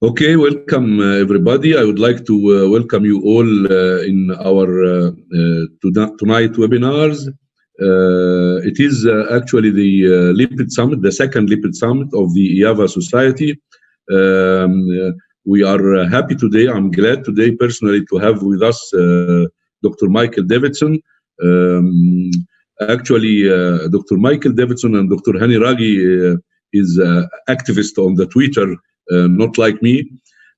Okay, welcome everybody. I would like to welcome you all in our tonight webinars. It is actually the Lipid Summit, the second Lipid Summit of the WAVA Society. We are happy today, I'm glad today personally to have with us Dr. Michael Davidson. Actually, Dr. Michael Davidson and Dr. Hani Ragi is activist on the Twitter, not like me.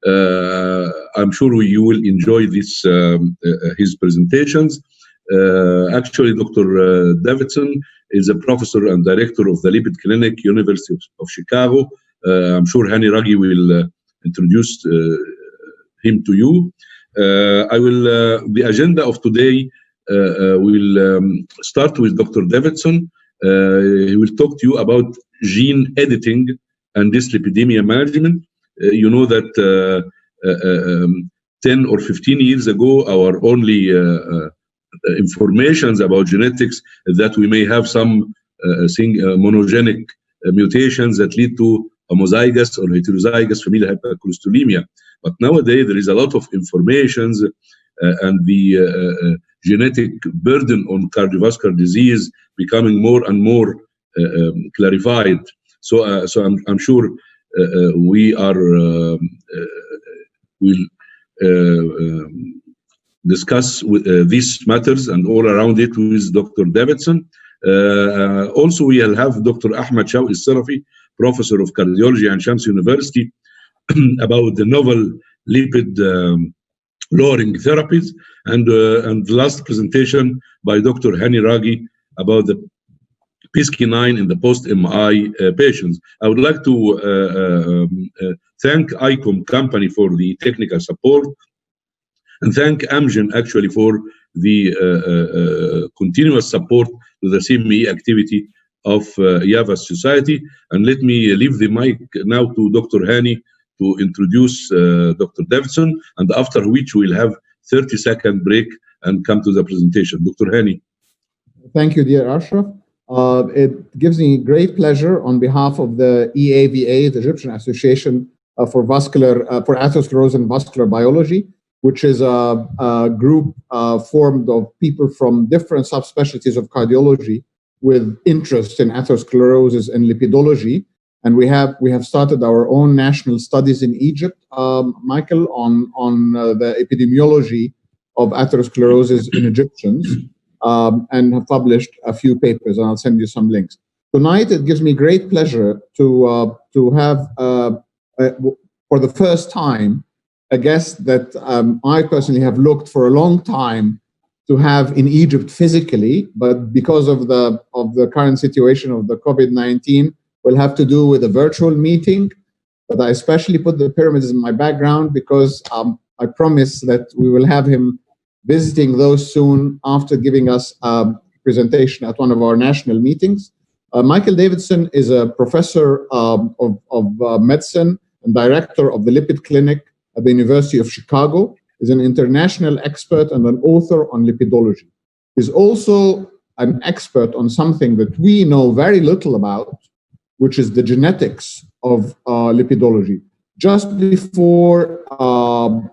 I'm sure you will enjoy this his presentations. Actually, Dr. Davidson is a professor and director of the Lipid Clinic, University of Chicago. I'm sure Hani Ragi will introduce him to you. The agenda of today will start with Dr. Davidson. He will talk to you about gene editing and dyslipidemia management. You know that 10 or 15 years ago, our only informations about genetics is that we may have some monogenic mutations that lead to homozygous or heterozygous familial hypercholesterolemia. But nowadays, there is a lot of informations and the genetic burden on cardiovascular disease becoming more and more clarified. So I'm sure we will discuss these matters and all around it with Dr. Davidson. Also, we'll have Dr. Ahmed Shawqi Sarafi, professor of cardiology at Shams University, about the novel lipid lowering therapies, and the last presentation by Dr. Hani Ragi about the PCSK9 in the post-MI patients. I would like to thank ICOM company for the technical support, and thank Amgen actually for the continuous support to the CME activity of WAVA Society. And let me leave the mic now to Dr. Hani to introduce Dr. Davidson, and after which we'll have 30-second break and come to the presentation. Dr. Hani. Thank you, dear Ashraf. It gives me great pleasure on behalf of the EAVA, the Egyptian Association for Atherosclerosis and Vascular Biology, which is a group formed of people from different subspecialties of cardiology with interest in atherosclerosis and lipidology. And we have started our own national studies in Egypt, Michael, on the epidemiology of atherosclerosis in Egyptians. And have published a few papers, and I'll send you some links. Tonight, it gives me great pleasure to have, for the first time, a guest that I personally have looked for a long time to have in Egypt physically, but because of the current situation of the COVID-19, we'll have to do with a virtual meeting. But I especially put the pyramids in my background because I promise that we will have him visiting those soon after giving us a presentation at one of our national meetings. Michael Davidson is a professor of medicine and director of the Lipid Clinic at the University of Chicago. He's an international expert and an author on lipidology. He's also an expert on something that we know very little about, which is the genetics of lipidology. Just before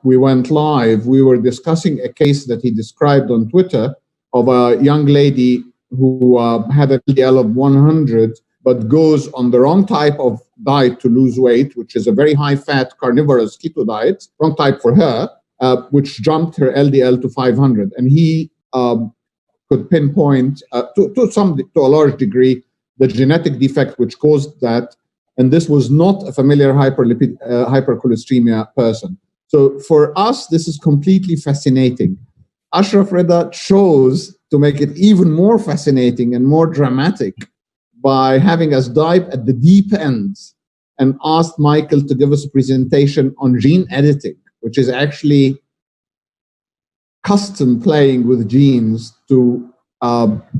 we went live, we were discussing a case that he described on Twitter of a young lady who had an LDL of 100, but goes on the wrong type of diet to lose weight, which is a very high-fat carnivorous keto diet, wrong type for her, which jumped her LDL to 500. And he could pinpoint, to a large degree, the genetic defect which caused that. And this was not a familiar hypercholesteremia person. So for us, this is completely fascinating. Ashraf Reda chose to make it even more fascinating and more dramatic by having us dive at the deep end and asked Michael to give us a presentation on gene editing, which is actually custom playing with genes to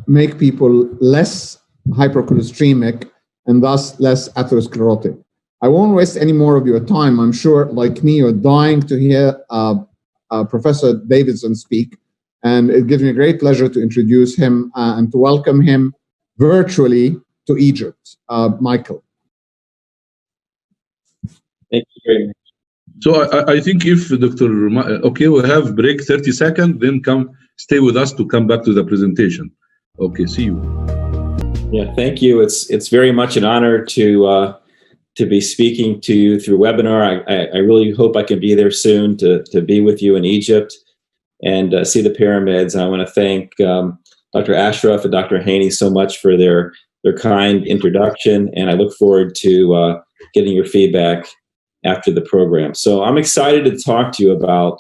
make people less hypercholesteremic and thus less atherosclerotic. I won't waste any more of your time. I'm sure, like me, you're dying to hear Professor Davidson speak, and it gives me great pleasure to introduce him and to welcome him virtually to Egypt. Michael. Thank you very much. So I think if Dr. Okay, we have break 30 seconds, then stay with us to come back to the presentation. Okay, see you. Yeah, thank you. It's very much an honor to be speaking to you through webinar. I really hope I can be there soon to be with you in Egypt and see the pyramids. And I want to thank Dr. Ashraf and Dr. Haney so much for their kind introduction, and I look forward to getting your feedback after the program. So I'm excited to talk to you about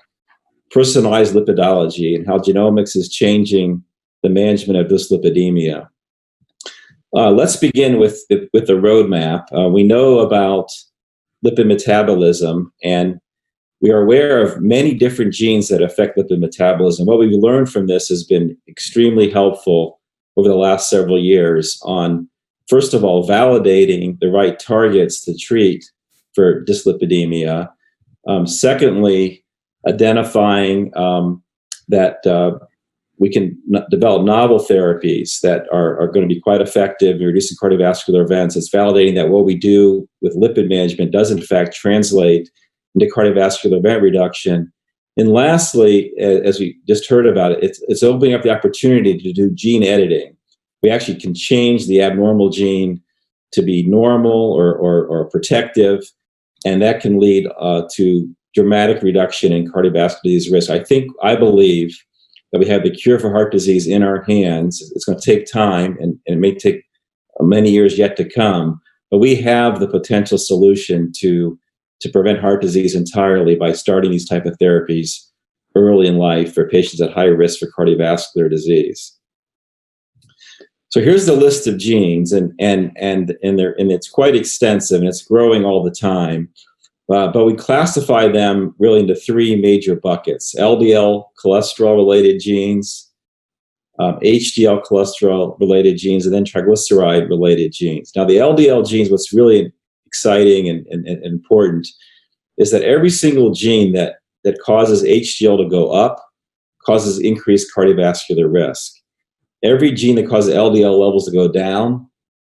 personalized lipidology and how genomics is changing the management of dyslipidemia. Let's begin with the roadmap. We know about lipid metabolism, and we are aware of many different genes that affect lipid metabolism. What we've learned from this has been extremely helpful over the last several years on, first of all, validating the right targets to treat for dyslipidemia. Secondly, identifying that we can develop novel therapies that are going to be quite effective in reducing cardiovascular events. It's validating that what we do with lipid management does in fact translate into cardiovascular event reduction. And lastly, as we just heard about it, it's opening up the opportunity to do gene editing. We actually can change the abnormal gene to be normal or protective, and that can lead to dramatic reduction in cardiovascular disease risk. I believe that we have the cure for heart disease in our hands. It's going to take time, and it may take many years yet to come, but we have the potential solution to prevent heart disease entirely by starting these type of therapies early in life for patients at high risk for cardiovascular disease. So here's the list of genes, and it's quite extensive, and it's growing all the time. But we classify them really into three major buckets: LDL cholesterol-related genes, HDL cholesterol-related genes, and then triglyceride-related genes. Now, the LDL genes, what's really exciting and important is that every single gene that causes HDL to go up causes increased cardiovascular risk. Every gene that causes LDL levels to go down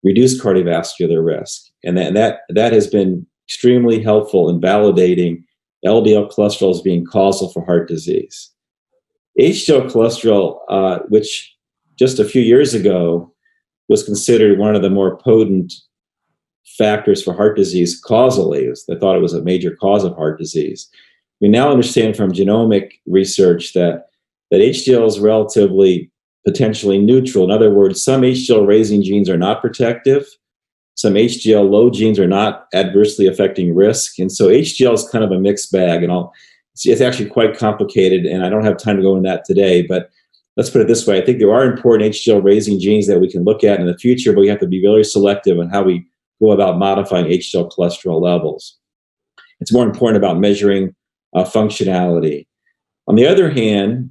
reduce cardiovascular risk. And that has been extremely helpful in validating LDL cholesterol as being causal for heart disease. HDL cholesterol, which just a few years ago was considered one of the more potent factors for heart disease causally, they thought it was a major cause of heart disease. We now understand from genomic research that HDL is relatively potentially neutral. In other words, some HDL raising genes are not protective. Some HDL low genes are not adversely affecting risk. And so HDL is kind of a mixed bag, and it's actually quite complicated, and I don't have time to go into that today, but let's put it this way. I think there are important HDL raising genes that we can look at in the future, but we have to be very selective on how we go about modifying HDL cholesterol levels. It's more important about measuring functionality. On the other hand,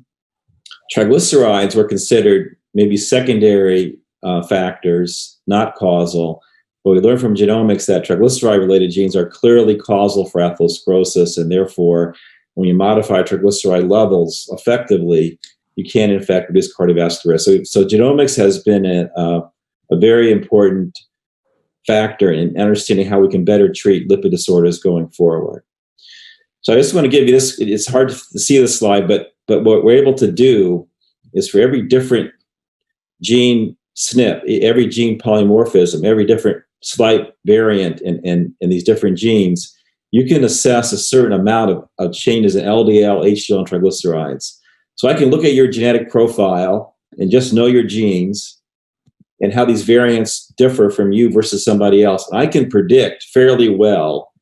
triglycerides were considered maybe secondary factors, not causal. But we learned from genomics that triglyceride-related genes are clearly causal for atherosclerosis, and therefore, when you modify triglyceride levels effectively, you can in fact reduce cardiovascular risk. So genomics has been a very important factor in understanding how we can better treat lipid disorders going forward. So I just want to give you this. It's hard to see this slide, but what we're able to do is for every different gene SNP, every gene polymorphism, every different slight variant in these different genes, you can assess a certain amount of changes in LDL, HDL, and triglycerides. So I can look at your genetic profile and just know your genes and how these variants differ from you versus somebody else. And I can predict fairly well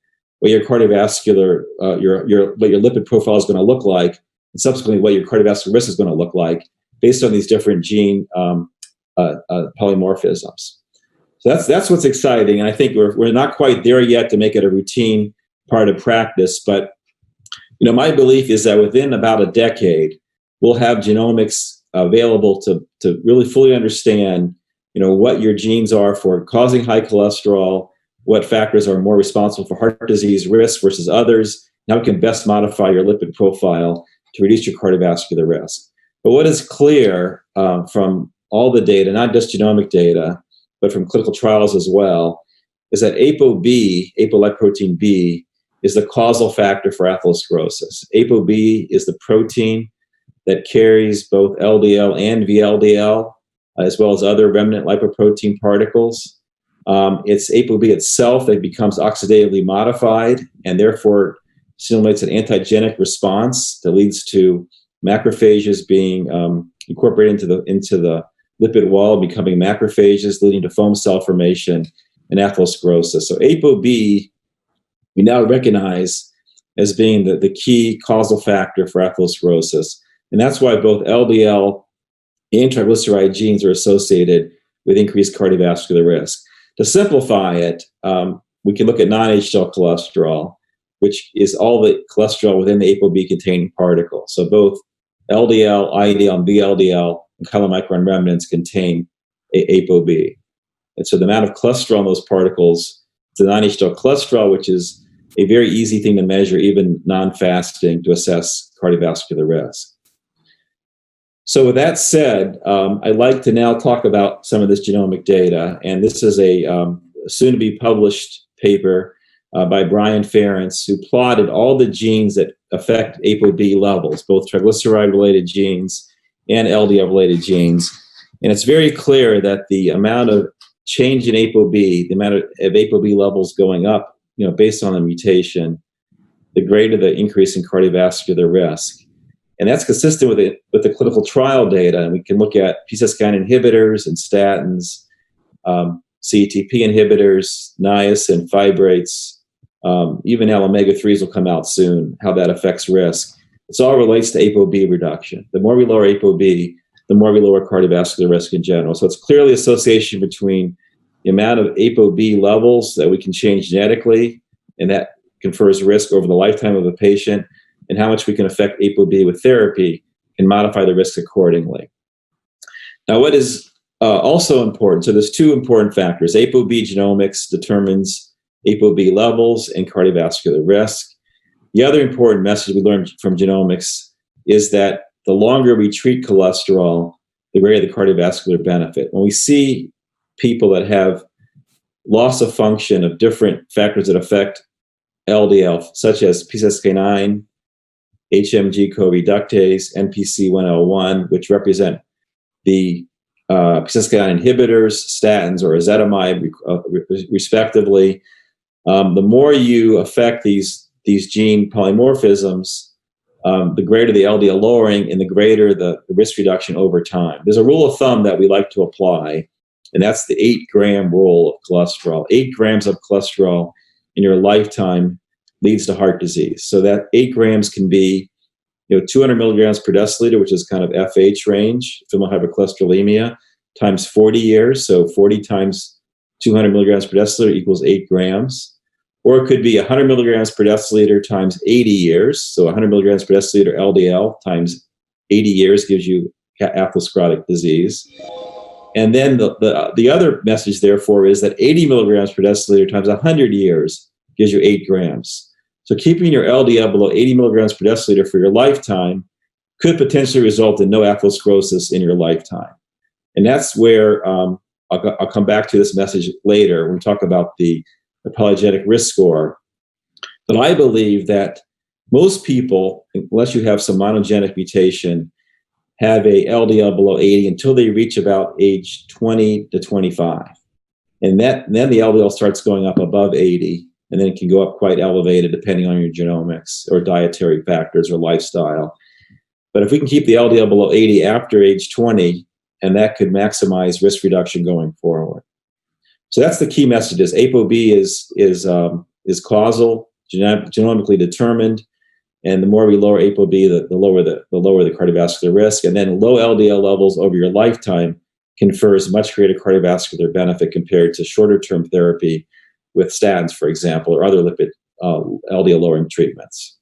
what your cardiovascular, what your lipid profile is going to look like, and subsequently what your cardiovascular risk is going to look like based on these different gene polymorphisms. So that's what's exciting, and I think we're not quite there yet to make it a routine part of practice. But my belief is that within about a decade, we'll have genomics available to really fully understand, what your genes are for causing high cholesterol, what factors are more responsible for heart disease risk versus others, and how we can best modify your lipid profile to reduce your cardiovascular risk. But what is clear from all the data, not just genomic data, but from clinical trials as well, is that ApoB, apolipoprotein B, is the causal factor for atherosclerosis. ApoB is the protein that carries both LDL and VLDL, as well as other remnant lipoprotein particles. It's ApoB itself that becomes oxidatively modified and therefore stimulates an antigenic response that leads to macrophages being incorporated into the lipid wall, becoming macrophages, leading to foam cell formation and atherosclerosis. So ApoB, we now recognize as being the key causal factor for atherosclerosis. And that's why both LDL and triglyceride genes are associated with increased cardiovascular risk. To simplify it, we can look at non-HDL cholesterol, which is all the cholesterol within the ApoB-containing particle. So both LDL, IDL, and VLDL and chylomicron remnants contain ApoB. And so the amount of cholesterol in those particles, the non-HDL cholesterol, which is a very easy thing to measure, even non-fasting, to assess cardiovascular risk. So with that said, I'd like to now talk about some of this genomic data. And this is a soon-to-be published paper by Brian Ferentz, who plotted all the genes that affect ApoB levels, both triglyceride-related genes and LDL-related genes. And it's very clear that the amount of change in ApoB, the amount of ApoB levels going up, based on the mutation, the greater the increase in cardiovascular risk. And that's consistent with the clinical trial data. And we can look at PCSK9 inhibitors and statins, CETP inhibitors, niacin, fibrates, even now omega-3s will come out soon, how that affects risk. This all relates to ApoB reduction. The more we lower ApoB, the more we lower cardiovascular risk in general. So it's clearly association between the amount of ApoB levels that we can change genetically, and that confers risk over the lifetime of a patient, and how much we can affect ApoB with therapy can modify the risk accordingly. Now, what is also important, so there's two important factors. ApoB genomics determines ApoB levels and cardiovascular risk. The other important message we learned from genomics is that the longer we treat cholesterol, the greater the cardiovascular benefit. When we see people that have loss of function of different factors that affect LDL, such as PCSK9, HMG co-reductase, NPC1L1, which represent the PCSK9 inhibitors, statins, or ezetimibe, respectively. The more you affect these gene polymorphisms, the greater the LDL lowering and the greater the risk reduction over time. There's a rule of thumb that we like to apply, and that's the 8-gram rule of cholesterol. 8 grams of cholesterol in your lifetime leads to heart disease. So that 8 grams can be 200 milligrams per deciliter, which is kind of FH range, familial hypercholesterolemia, times 40 years. So 40 times 200 milligrams per deciliter equals 8 grams. Or it could be 100 milligrams per deciliter times 80 years. So 100 milligrams per deciliter LDL times 80 years gives you atherosclerotic disease. And then the other message, therefore, is that 80 milligrams per deciliter times 100 years gives you 8 grams. So keeping your LDL below 80 milligrams per deciliter for your lifetime could potentially result in no atherosclerosis in your lifetime. And that's where I'll come back to this message later when we talk about the polygenic risk score. But I believe that most people, unless you have some monogenic mutation, have a LDL below 80 until they reach about age 20 to 25. And then the LDL starts going up above 80, and then it can go up quite elevated depending on your genomics or dietary factors or lifestyle. But if we can keep the LDL below 80 after age 20, and that could maximize risk reduction going forward. So that's the key messages. ApoB is causal, genomically determined, and the more we lower ApoB, the lower the cardiovascular risk. And then low LDL levels over your lifetime confers much greater cardiovascular benefit compared to shorter-term therapy with statins, for example, or other lipid LDL-lowering treatments.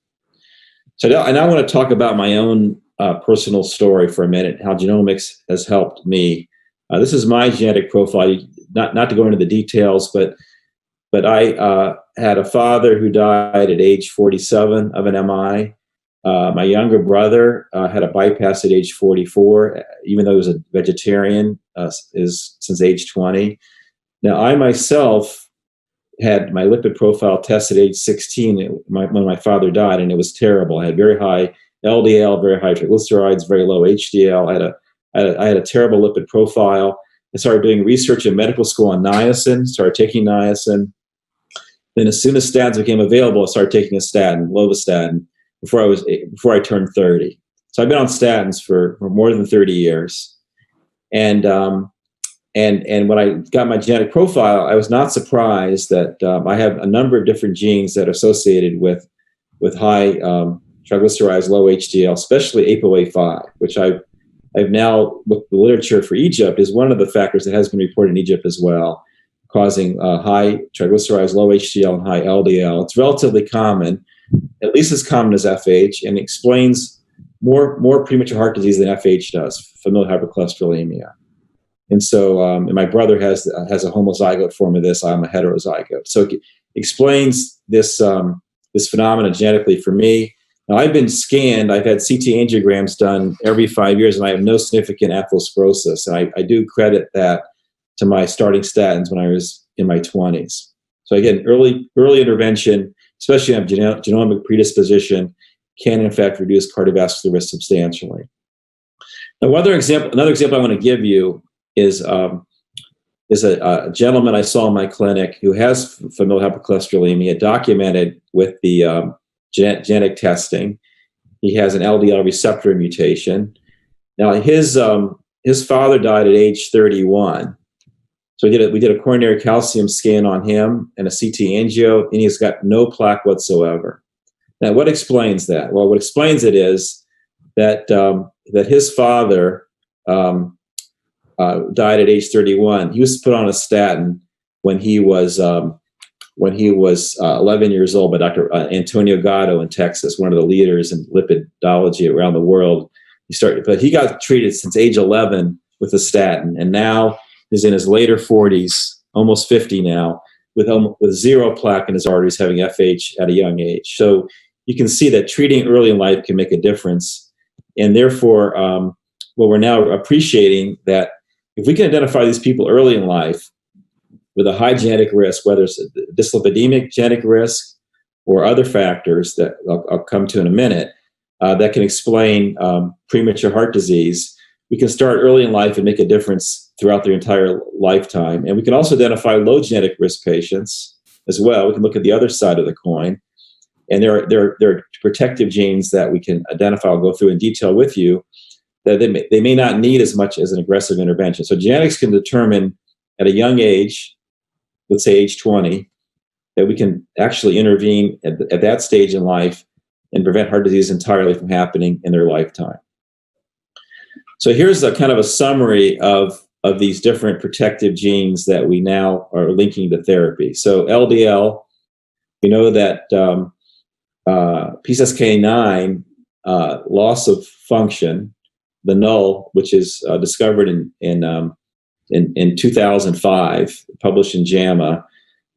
So now I want to talk about my own personal story for a minute, how genomics has helped me. This is my genetic profile. Not to go into the details, but I had a father who died at age 47 of an MI. My younger brother had a bypass at age 44, even though he was a vegetarian since age 20. Now, I myself had my lipid profile tested at age 16 when my father died, and it was terrible. I had very high LDL, very high triglycerides, very low HDL. I had a terrible lipid profile. I started doing research in medical school on niacin, started taking niacin. Then as soon as statins became available, I started taking a statin, lovastatin, before I turned 30. So I've been on statins for more than 30 years. And when I got my genetic profile, I was not surprised that I have a number of different genes that are associated with high triglycerides, low HDL, especially ApoA5, which I've now, with the literature for Egypt, is one of the factors that has been reported in Egypt as well, causing high triglycerides, low HDL, and high LDL. It's relatively common, at least as common as FH, and explains more premature heart disease than FH does, familial hypercholesterolemia. And so, and my brother has a homozygote form of this. I'm a heterozygote. So it explains this phenomenon genetically for me. Now, I've been scanned. I've had CT angiograms done every 5 years, and I have no significant atherosclerosis. And I do credit that to my starting statins when I was in my 20s. So again, early intervention, especially if you have genomic predisposition, can in fact reduce cardiovascular risk substantially. Now, another example I want to give you is a gentleman I saw in my clinic who has familial hypercholesterolemia, documented with the genetic testing. He has an LDL receptor mutation. Now, his father died at age 31. So we did a coronary calcium scan on him and a CT angio, and he's got no plaque whatsoever. Now, what explains that? Well, what explains it is that his father died at age 31. He was put on a statin when he was 11 years old by Dr. Antonio Gatto in Texas, one of the leaders in lipidology around the world. But he got treated since age 11 with a statin, and now is in his later 40s, almost 50 now, with zero plaque in his arteries, having FH at a young age. So you can see that treating early in life can make a difference, and therefore, we're now appreciating that if we can identify these people early in life with a high genetic risk, whether it's a dyslipidemic genetic risk or other factors that I'll come to in a minute, that can explain premature heart disease, we can start early in life and make a difference throughout their entire lifetime. And we can also identify low genetic risk patients as well. We can look at the other side of the coin. And there are protective genes that we can identify. I'll go through in detail with you, that they may not need as much as an aggressive intervention. So genetics can determine at a young age, let's say age 20, that we can actually intervene at that stage in life and prevent heart disease entirely from happening in their lifetime. So here's a kind of a summary of these different protective genes that we now are linking to therapy. So LDL, we know that PCSK9 loss of function, the null, which is discovered in 2005, published in JAMA,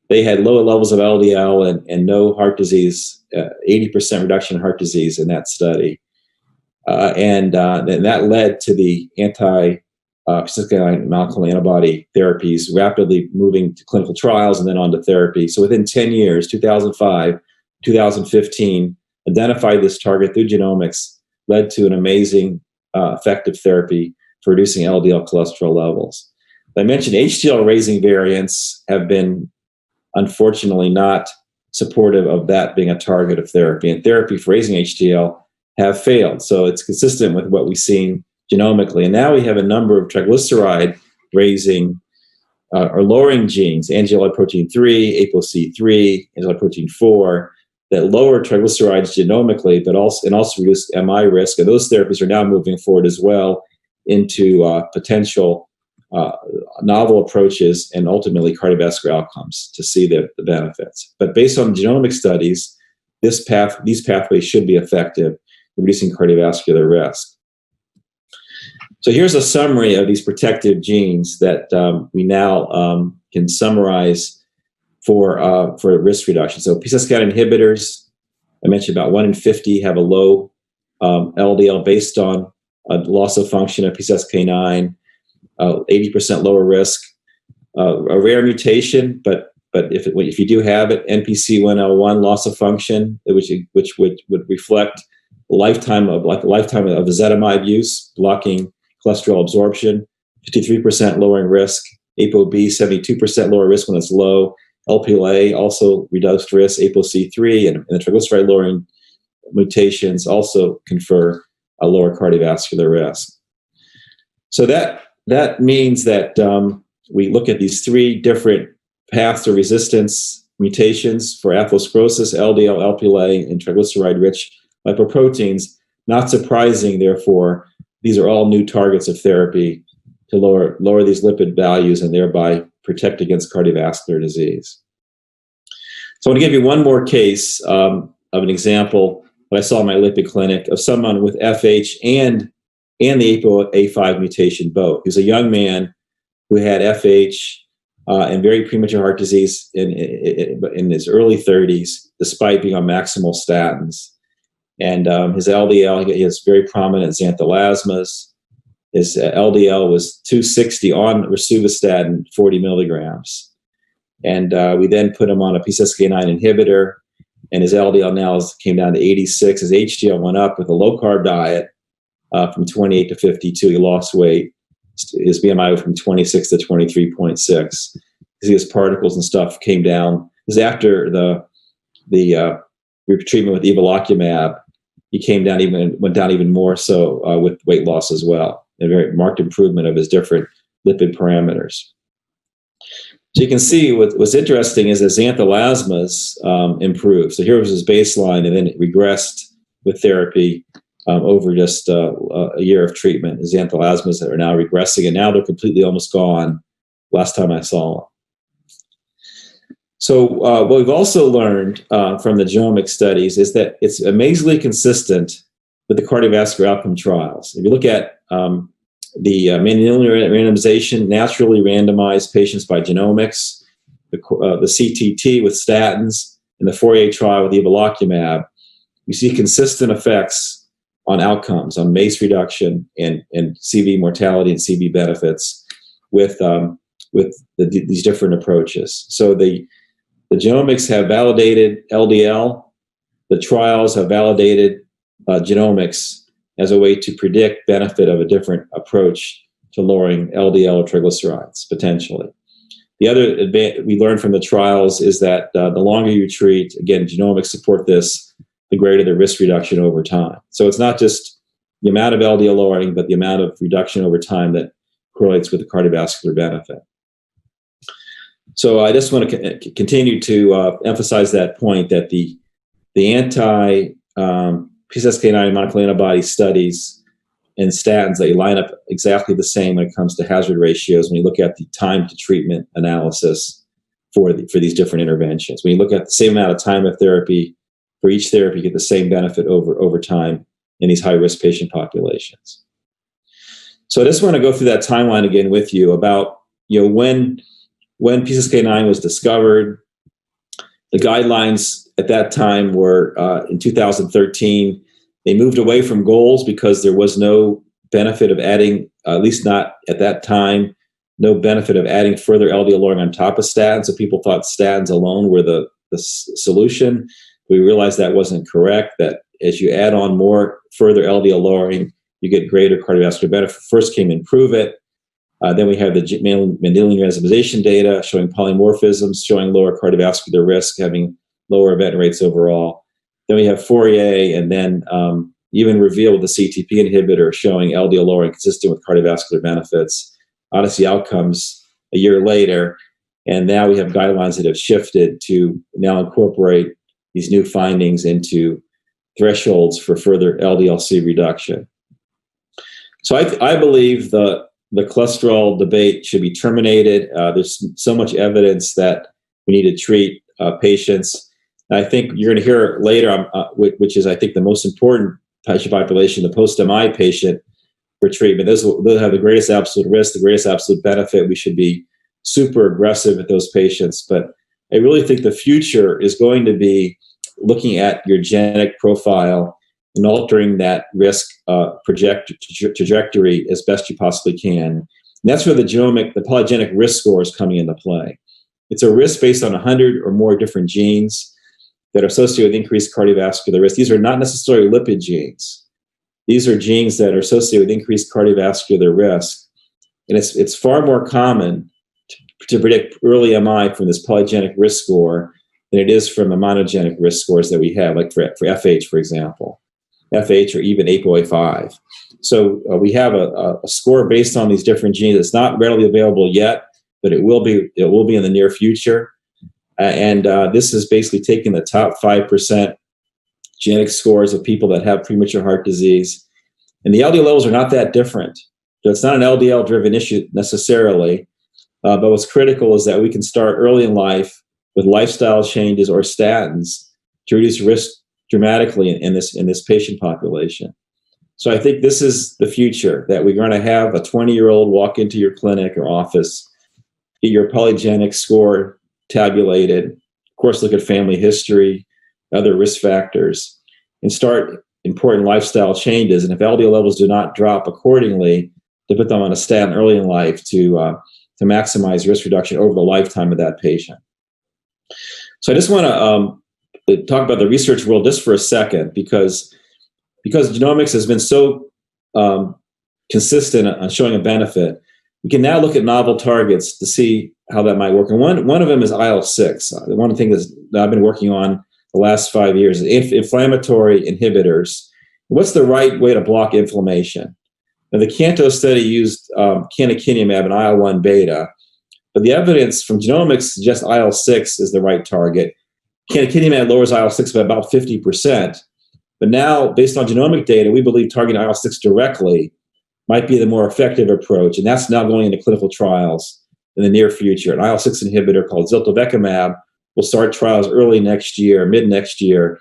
they had lower levels of LDL and no heart disease, 80% reduction in heart disease in that study. And that led to the anti-PCSK9 monoclonal antibody therapies rapidly moving to clinical trials and then on to therapy. So within 10 years, 2005, 2015, identified this target through genomics, led to an amazing effective therapy for reducing LDL cholesterol levels. I mentioned HDL raising variants have been unfortunately not supportive of that being a target of therapy, and therapy for raising HDL have failed. So it's consistent with what we've seen genomically. And now we have a number of triglyceride raising or lowering genes, angiolypoprotein 3, ApoC3, angiolypoprotein 4, that lower triglycerides genomically, but also reduce MI risk. And those therapies are now moving forward as well into potential novel approaches and ultimately cardiovascular outcomes to see the benefits. But based on genomic studies, these pathways should be effective in reducing cardiovascular risk. So here's a summary of these protective genes that we now can summarize for risk reduction. So PCSK9 inhibitors, I mentioned about 1 in 50 have a low LDL based on a loss of function of PCSK9, 80% lower risk, a rare mutation, but But if you do have it, NPC1L1 loss of function, which would reflect a lifetime of ezetimibe use, blocking cholesterol absorption, 53% lowering risk, Apob 72% lower risk when it's low, LPLA also reduced risk, ApoC3 and the triglyceride lowering mutations also confer a lower cardiovascular risk. So that means that we look at these three different paths to resistance mutations for atherosclerosis, LDL, LPLA, and triglyceride-rich lipoproteins. Not surprising, therefore, these are all new targets of therapy to lower these lipid values and thereby protect against cardiovascular disease. So I want to give you one more case of an example that I saw in my lipid clinic of someone with FH and the ApoA5 mutation both. He was a young man who had FH and very premature heart disease in his early 30s, despite being on maximal statins. And his LDL, he has very prominent xanthelasmas. His LDL was 260 on rosuvastatin, 40 milligrams. And we then put him on a PCSK9 inhibitor, and his LDL now came down to 86. His HDL went up with a low-carb diet from 28 to 52. He lost weight. His BMI went from 26 to 23.6. His particles and stuff came down. This is after the treatment with Evolucomab. He went down even more so with weight loss as well. A very marked improvement of his different lipid parameters. So you can see what's interesting is his xanthelasmas improved. So here was his baseline, and then it regressed with therapy over just a year of treatment. His xanthelasmas that are now regressing, and now they're completely almost gone last time I saw him. So what we've also learned from the genomic studies is that it's amazingly consistent with the cardiovascular outcome trials. If you look at the Mendelian randomization, naturally randomized patients by genomics, the CTT with statins, and the Fourier trial with Evolucomab, you see consistent effects on outcomes, on MACE reduction and CV mortality and CV benefits with these different approaches. So the genomics have validated LDL. The trials have validated genomics as a way to predict benefit of a different approach to lowering LDL or triglycerides, potentially. The other we learned from the trials is that the longer you treat, again, genomics support this, the greater the risk reduction over time. So it's not just the amount of LDL lowering, but the amount of reduction over time that correlates with the cardiovascular benefit. So I just want to continue to emphasize that point that the anti PCSK9 monoclonal antibody studies and statins, they line up exactly the same when it comes to hazard ratios when you look at the time to treatment analysis for these different interventions. When you look at the same amount of time of therapy, for each therapy, you get the same benefit over time in these high-risk patient populations. So I just want to go through that timeline again with you about when PCSK9 was discovered. The guidelines at that time were in 2013. They moved away from goals because there was no benefit of adding, at least not at that time, no benefit of adding further LDL lowering on top of statins. So people thought statins alone were the solution. We realized that wasn't correct, that as you add on more further LDL lowering, you get greater cardiovascular benefit. First came IMPROVE-IT. Then we have the Mendelian randomization data showing polymorphisms, showing lower cardiovascular risk, having lower event rates overall. Then we have Fourier, and then even REVEAL with the CETP inhibitor showing LDL lowering consistent with cardiovascular benefits. Odyssey outcomes a year later, and now we have guidelines that have shifted to now incorporate these new findings into thresholds for further LDL-C reduction. So I believe the cholesterol debate should be terminated. There's so much evidence that we need to treat patients. And I think you're going to hear later, which is, I think, the most important patient population, the post-MI patient for treatment. They'll have the greatest absolute risk, the greatest absolute benefit. We should be super aggressive with those patients. But I really think the future is going to be looking at your genetic profile and altering that risk trajectory as best you possibly can. And that's where the polygenic risk score is coming into play. It's a risk based on 100 or more different genes that are associated with increased cardiovascular risk. These are not necessarily lipid genes. These are genes that are associated with increased cardiovascular risk. And it's far more common to predict early MI from this polygenic risk score than it is from the monogenic risk scores that we have, like for FH, for example, FH or even ApoA5. So we have a score based on these different genes. It's not readily available yet, but it will be in the near future. And this is basically taking the top 5% genetic scores of people that have premature heart disease. And the LDL levels are not that different. So it's not an LDL-driven issue necessarily. But what's critical is that we can start early in life with lifestyle changes or statins to reduce risk dramatically in this patient population. So I think this is the future, that we're going to have a 20-year-old walk into your clinic or office, get your polygenic score tabulated, of course, look at family history, other risk factors, and start important lifestyle changes. And if LDL levels do not drop accordingly, to put them on a statin early in life to maximize risk reduction over the lifetime of that patient. So I just want to talk about the research world just for a second, because genomics has been so consistent on showing a benefit. We can now look at novel targets to see how that might work. And one of them is IL-6. One of the things that I've been working on the last 5 years is inflammatory inhibitors. What's the right way to block inflammation? Now, the Canto study used canakinumab and IL-1 beta, but the evidence from genomics suggests IL-6 is the right target. Canakinumab lowers IL-6 by about 50%, but now, based on genomic data, we believe targeting IL-6 directly might be the more effective approach, and that's now going into clinical trials in the near future. An IL-6 inhibitor called Ziltivekimab will start trials early next year, mid next year,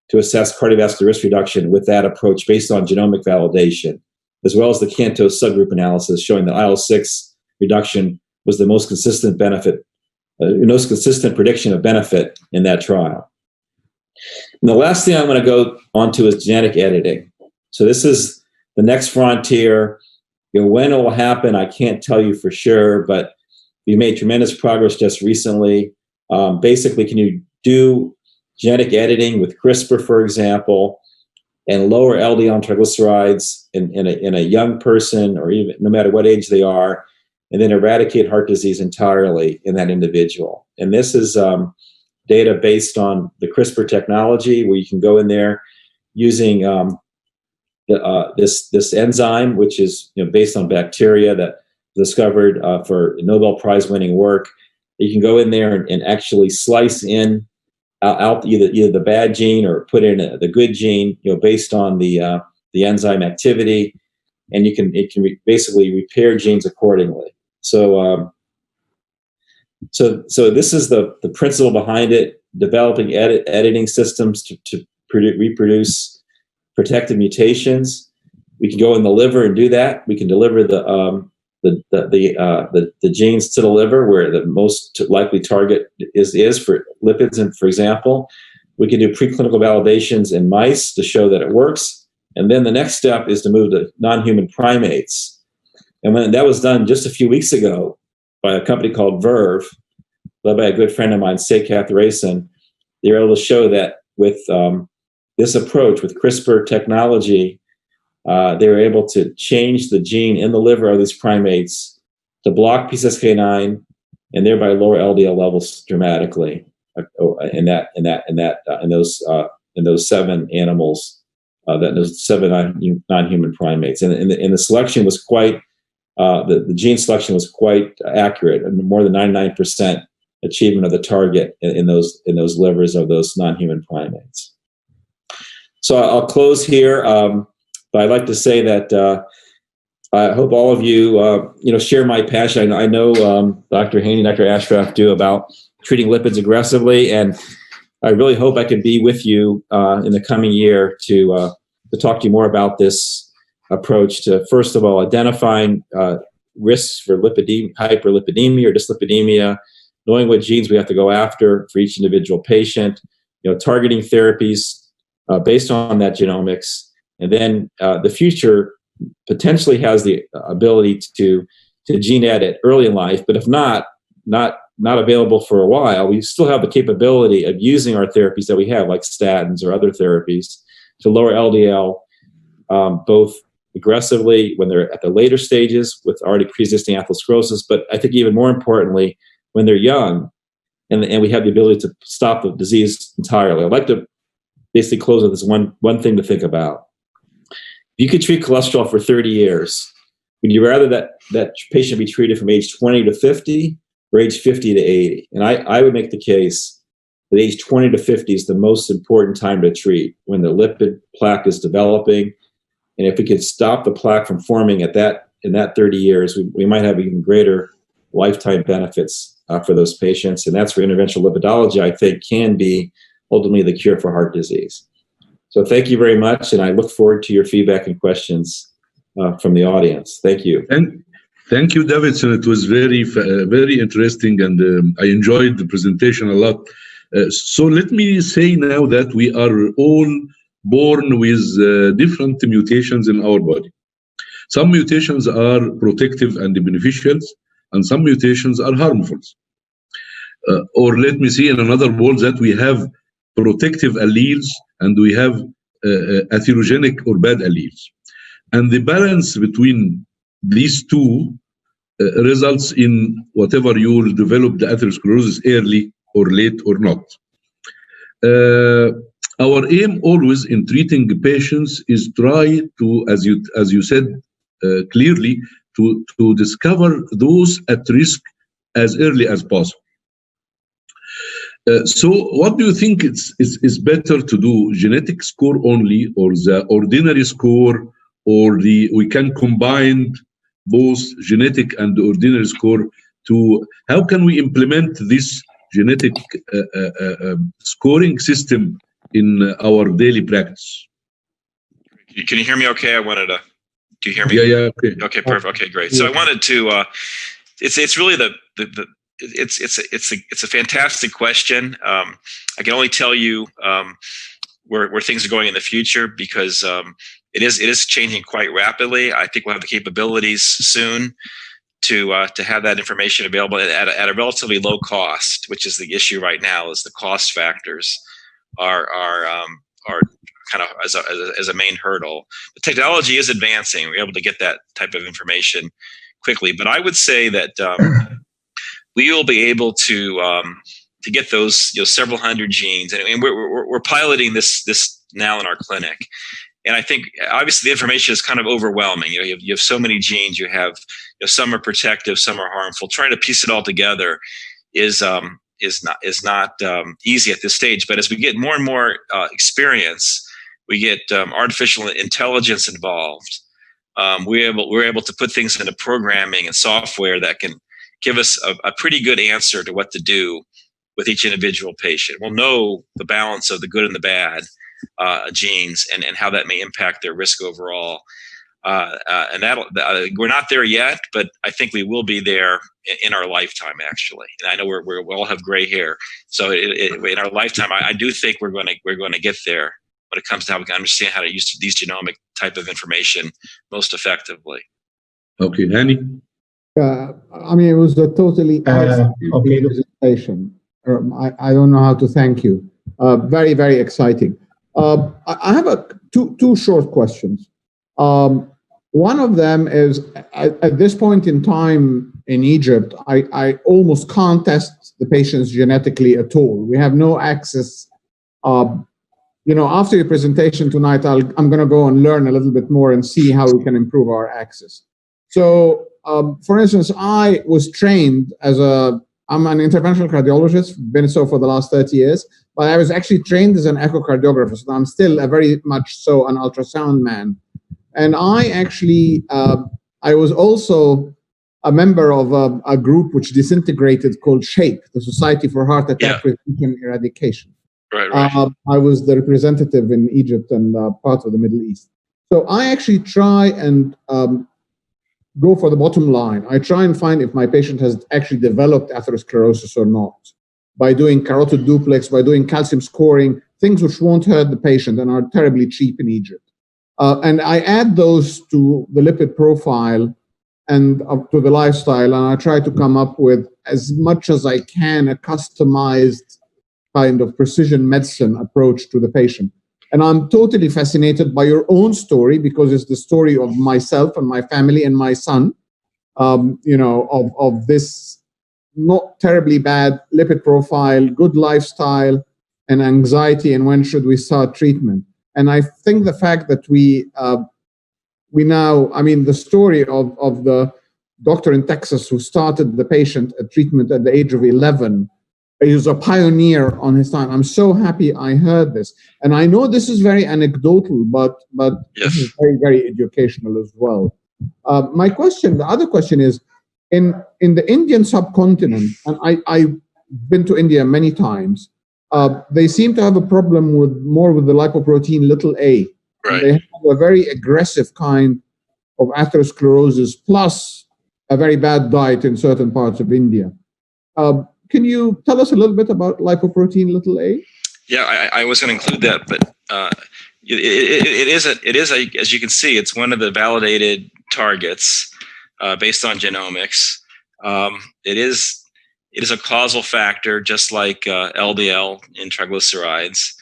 to assess cardiovascular risk reduction with that approach based on genomic validation, as well as the Canto subgroup analysis showing that IL-6 reduction was the most consistent prediction of benefit in that trial. And the last thing I'm going to go on to is genetic editing. So this is the next frontier. When it will happen, I can't tell you for sure, but we made tremendous progress just recently. Basically, can you do genetic editing with CRISPR, for example, and lower LDL and triglycerides in a young person, or even no matter what age they are, and then eradicate heart disease entirely in that individual? And this is data based on the CRISPR technology, where you can go in there using this enzyme, which is based on bacteria that discovered for Nobel Prize-winning work. You can go in there and actually slice in out either the bad gene or put in the good gene, based on the enzyme activity, and it can basically repair genes accordingly. So this is the principle behind it: developing editing systems to reproduce protective mutations. We can go in the liver and do that. We can deliver the genes to the liver, where the most likely target is for lipids. And for example, we can do preclinical validations in mice to show that it works. And then the next step is to move to non-human primates. And when that was done just a few weeks ago by a company called Verve, led by a good friend of mine, Atherosclerosis, they were able to show that with this approach, with CRISPR technology, they were able to change the gene in the liver of these primates to block PCSK9 and thereby lower LDL levels dramatically in those 7 animals, those 7 non-human primates. And the selection was quite the gene selection was quite accurate, and more than 99% achievement of the target in those livers of those non-human primates. So I'll close here. But I'd like to say that I hope all of you, share my passion. I know Dr. Haney, Dr. Ashraf do about treating lipids aggressively, and I really hope I can be with you in the coming year to talk to you more about this approach to, first of all, identifying risks for hyperlipidemia or dyslipidemia, knowing what genes we have to go after for each individual patient, targeting therapies based on that genomics. And then the future potentially has the ability to gene edit early in life, but if not not available for a while, we still have the capability of using our therapies that we have, like statins or other therapies, to lower LDL, both aggressively when they're at the later stages with already pre-existing atherosclerosis, but I think even more importantly, when they're young and we have the ability to stop the disease entirely. I'd like to basically close with this one thing to think about. If you could treat cholesterol for 30 years, would you rather that patient be treated from age 20 to 50 or age 50 to 80? And I would make the case that age 20 to 50 is the most important time to treat, when the lipid plaque is developing. And if we could stop the plaque from forming in that 30 years, we might have even greater lifetime benefits for those patients. And that's where interventional lipidology, I think, can be ultimately the cure for heart disease. So thank you very much, and I look forward to your feedback and questions from the audience. Thank you. And thank you, Davidson. It was very interesting, and I enjoyed the presentation a lot. So let me say now that we are all born with different mutations in our body. Some mutations are protective and beneficial, and some mutations are harmful. Or let me say in another word that we have protective alleles and we have atherogenic or bad alleles. And the balance between these two results in whatever you will develop the atherosclerosis early or late or not. Our aim always in treating patients is try to, as you said clearly, to discover those at risk as early as possible. So what do you think is better to do, genetic score only or the ordinary score, or we can combine both genetic and ordinary score to, how can we implement this genetic scoring system in our daily practice? Can you hear me okay? Do you hear me? Yeah, okay. Okay, perfect. Okay, great. So I wanted to, it's really it's a fantastic question. I can only tell you where things are going in the future, because it is changing quite rapidly. I think we'll have the capabilities soon to have that information available at a relatively low cost, which is the issue right now. Is the cost factors are kind of as a main hurdle. The technology is advancing. We're able to get that type of information quickly, but I would say that we will be able to get those several hundred genes, and we're piloting this now in our clinic. And I think obviously the information is kind of overwhelming. You have so many genes. You have some are protective, some are harmful. Trying to piece it all together is not easy at this stage. But as we get more and more experience, we get artificial intelligence involved. We're able to put things into programming and software that can give us a pretty good answer to what to do with each individual patient. We'll know the balance of the good and the bad genes and how that may impact their risk overall. And we're not there yet, but I think we will be there in our lifetime, actually. And I know we all have gray hair, so in our lifetime, I do think we're going to get there when it comes to how we can understand how to use these genomic type of information most effectively. Okay, Hani? I mean, it was a totally okay presentation. I don't know how to thank you. Very, very exciting. I have two short questions. One of them is, at this point in time in Egypt, I almost can't test the patients genetically at all. We have no access. After your presentation tonight, I'm going to go and learn a little bit more and see how we can improve our access. So, for instance, I was trained I'm an interventional cardiologist, been so for the last 30 years, but I was actually trained as an echocardiographer, so I'm still very much so an ultrasound man. And I actually, I was also a member of a group which disintegrated called SHAPE, the Society for Heart Attack Prevention Eradication. Right. I was the representative in Egypt and part of the Middle East. So I actually try and go for the bottom line. I try and find if my patient has actually developed atherosclerosis or not, by doing carotid duplex, by doing calcium scoring, things which won't hurt the patient and are terribly cheap in Egypt. And I add those to the lipid profile, and up to the lifestyle, and I try to come up with, as much as I can, a customized kind of precision medicine approach to the patient. And I'm totally fascinated by your own story, because it's the story of myself and my family and my son, of this not terribly bad lipid profile, good lifestyle, and anxiety, and when should we start treatment. And I think the fact that we now, I mean, the story of the doctor in Texas who started the patient at treatment at the age of 11, he was a pioneer on his time. I'm so happy I heard this. And I know this is very anecdotal, but Yes. This is very, very educational as well. The other question is, in the Indian subcontinent, and I've been to India many times, they seem to have a problem with the lipoprotein little a. Right. They have a very aggressive kind of atherosclerosis, plus a very bad diet in certain parts of India. Can you tell us a little bit about lipoprotein little a? Yeah, I was going to include that, but it is, as you can see, it's one of the validated targets based on genomics. It is a causal factor, just like LDL in triglycerides.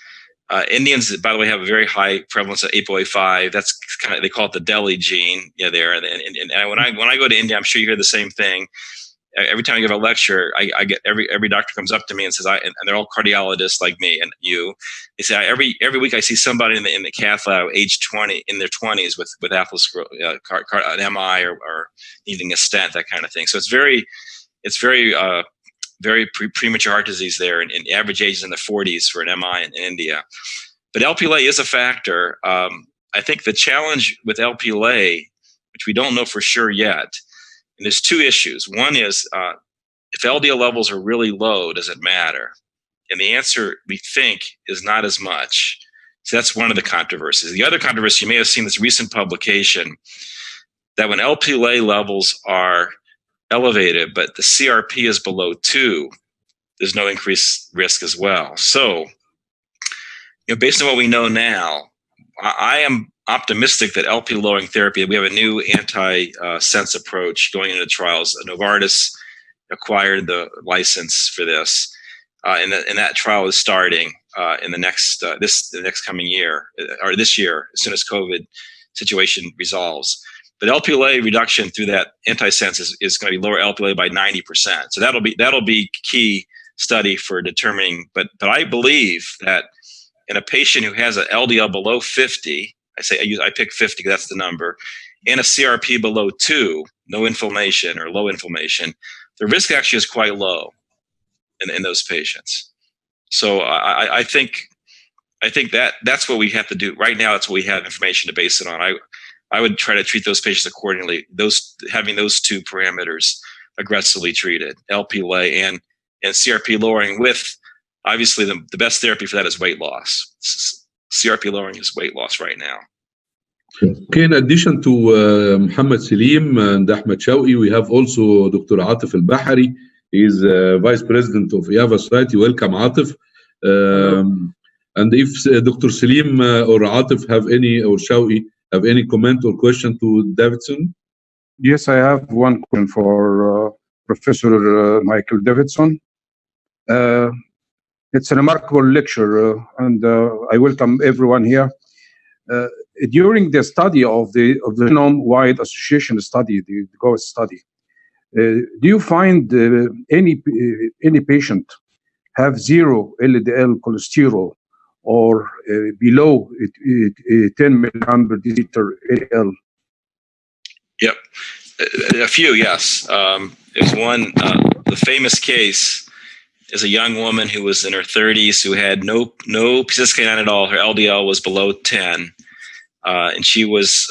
Indians, by the way, have a very high prevalence of ApoA5. That's kind of, they call it the Delhi gene. Yeah, there. And when I go to India, I'm sure you hear the same thing. Every time I give a lecture, I get every doctor comes up to me and says, and they're all cardiologists like me and you. They say every week I see somebody in the cath lab, age 20, in their 20s with atherosclerosis, an MI or needing a stent, that kind of thing. So it's very premature heart disease there, and average age is in the 40s for an MI in India. But Lp(a) is a factor. I think the challenge with Lp(a), which we don't know for sure yet, and there's two issues. One is if LDL levels are really low, does it matter? And the answer, we think, is not as much. So that's one of the controversies. The other controversy, you may have seen this recent publication, that when Lp(a) levels are elevated, but the CRP is below 2, there's no increased risk as well. So, based on what we know now, I am optimistic that LP lowering therapy, we have a new anti-sense approach going into trials. Novartis acquired the license for this, and that trial is starting in the next coming year, or this year, as soon as COVID situation resolves. But Lp(a) reduction through that antisense is going to be lower Lp(a) by 90%. So that'll be key study for determining. But I believe that in a patient who has an LDL below 50, I pick 50 because that's the number, and a CRP below 2, no inflammation or low inflammation, the risk actually is quite low in those patients. So I think that's what we have to do right now. That's what we have information to base it on. I would try to treat those patients accordingly. Having those two parameters aggressively treated, Lp(a) and CRP lowering, with obviously the best therapy for that is weight loss. CRP lowering is weight loss right now. Okay, in addition to Muhammad Salim and Ahmed Shawqi, we have also Dr. Atif Al-Bahari. He is Vice President of WAVA Society. Welcome, Atif. And if Dr. Salim or Atif or Shawqi have any comment or question to Davidson? Yes, I have one question for Professor Michael Davidson. It's a remarkable lecture, and I welcome everyone here. During the study of the genome-wide association study, the GOAT study, do you find any patient have 0 LDL cholesterol or below 10 milligram per deciliter LDL? Yep, a few, yes. There's one, the famous case is a young woman who was in her 30s who had no PCSK9 at all. Her LDL was below 10, and she was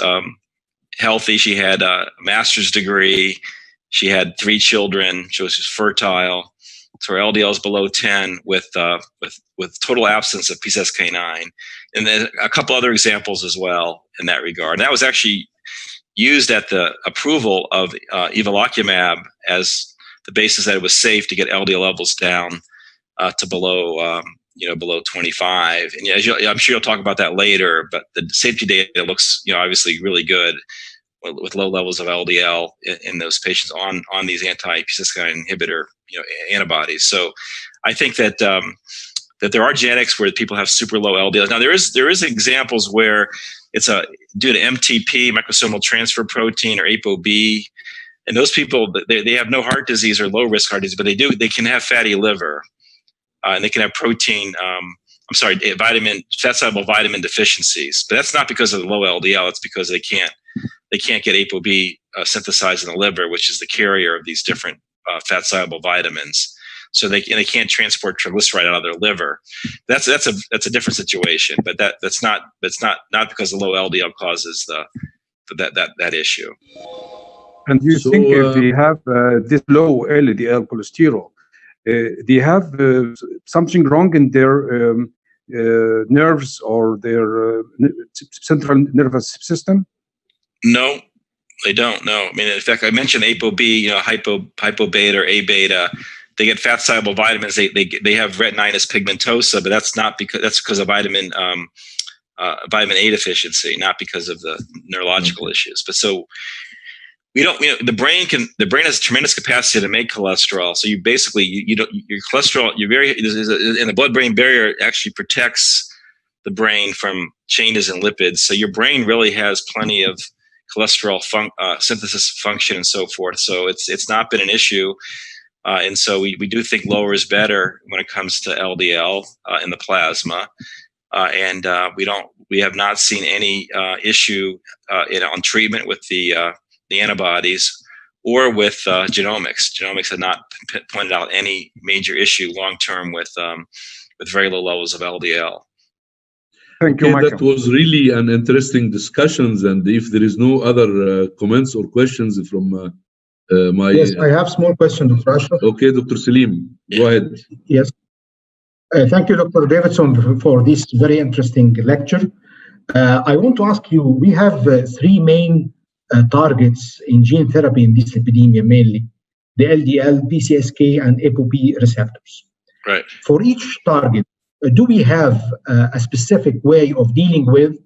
healthy. She had a master's degree. She had 3 children. She was fertile. So her LDL is below 10 with total absence of PCSK9. And then a couple other examples as well in that regard. And that was actually used at the approval of Evolucomab as the basis that it was safe to get LDL levels down to below 25. And I'm sure you'll talk about that later, but the safety data looks, obviously really good with low levels of LDL in those patients on these anti-PCSK9 inhibitor antibodies. So I think that that there are genetics where people have super low LDL. Now there is examples where it's due to MTP, microsomal transfer protein, or ApoB, and those people they have no heart disease or low risk heart disease, but they can have fatty liver, and they can have protein. Fat soluble vitamin deficiencies, but that's not because of the low LDL. It's because they can't get ApoB synthesized in the liver, which is the carrier of these different fat soluble vitamins. So they can't transport triglyceride out of their liver. That's a different situation, but that's not because the low LDL causes that issue. And do you think if they have this low LDL cholesterol, they have something wrong in their nerves or their central nervous system? No, they don't. No, I mean, in fact, I mentioned ApoB, hypo-beta or A-beta. They get fat soluble vitamins. They have retinitis pigmentosa, but that's because of vitamin A deficiency, not because of the neurological issues. But so we don't. The brain has tremendous capacity to make cholesterol. So you basically your cholesterol, and the blood-brain barrier actually protects the brain from changes in lipids. So your brain really has plenty of cholesterol synthesis function and so forth. So it's not been an issue. And so we do think lower is better when it comes to LDL in the plasma, and we have not seen any issue on treatment with the antibodies or with genomics. Genomics have not pointed out any major issue long term with very low levels of LDL. Thank you, Michael. That was really an interesting discussions. And if there is no other comments or questions from Yes, I have small question, Dr. Ashraf. Okay, Dr. Salim, go ahead. Yes. Thank you, Dr. Davidson, for this very interesting lecture. I want to ask you, we have three main targets in gene therapy in dyslipidemia mainly, the LDL, PCSK, and ApoB receptors. Right. For each target, do we have a specific way of dealing with,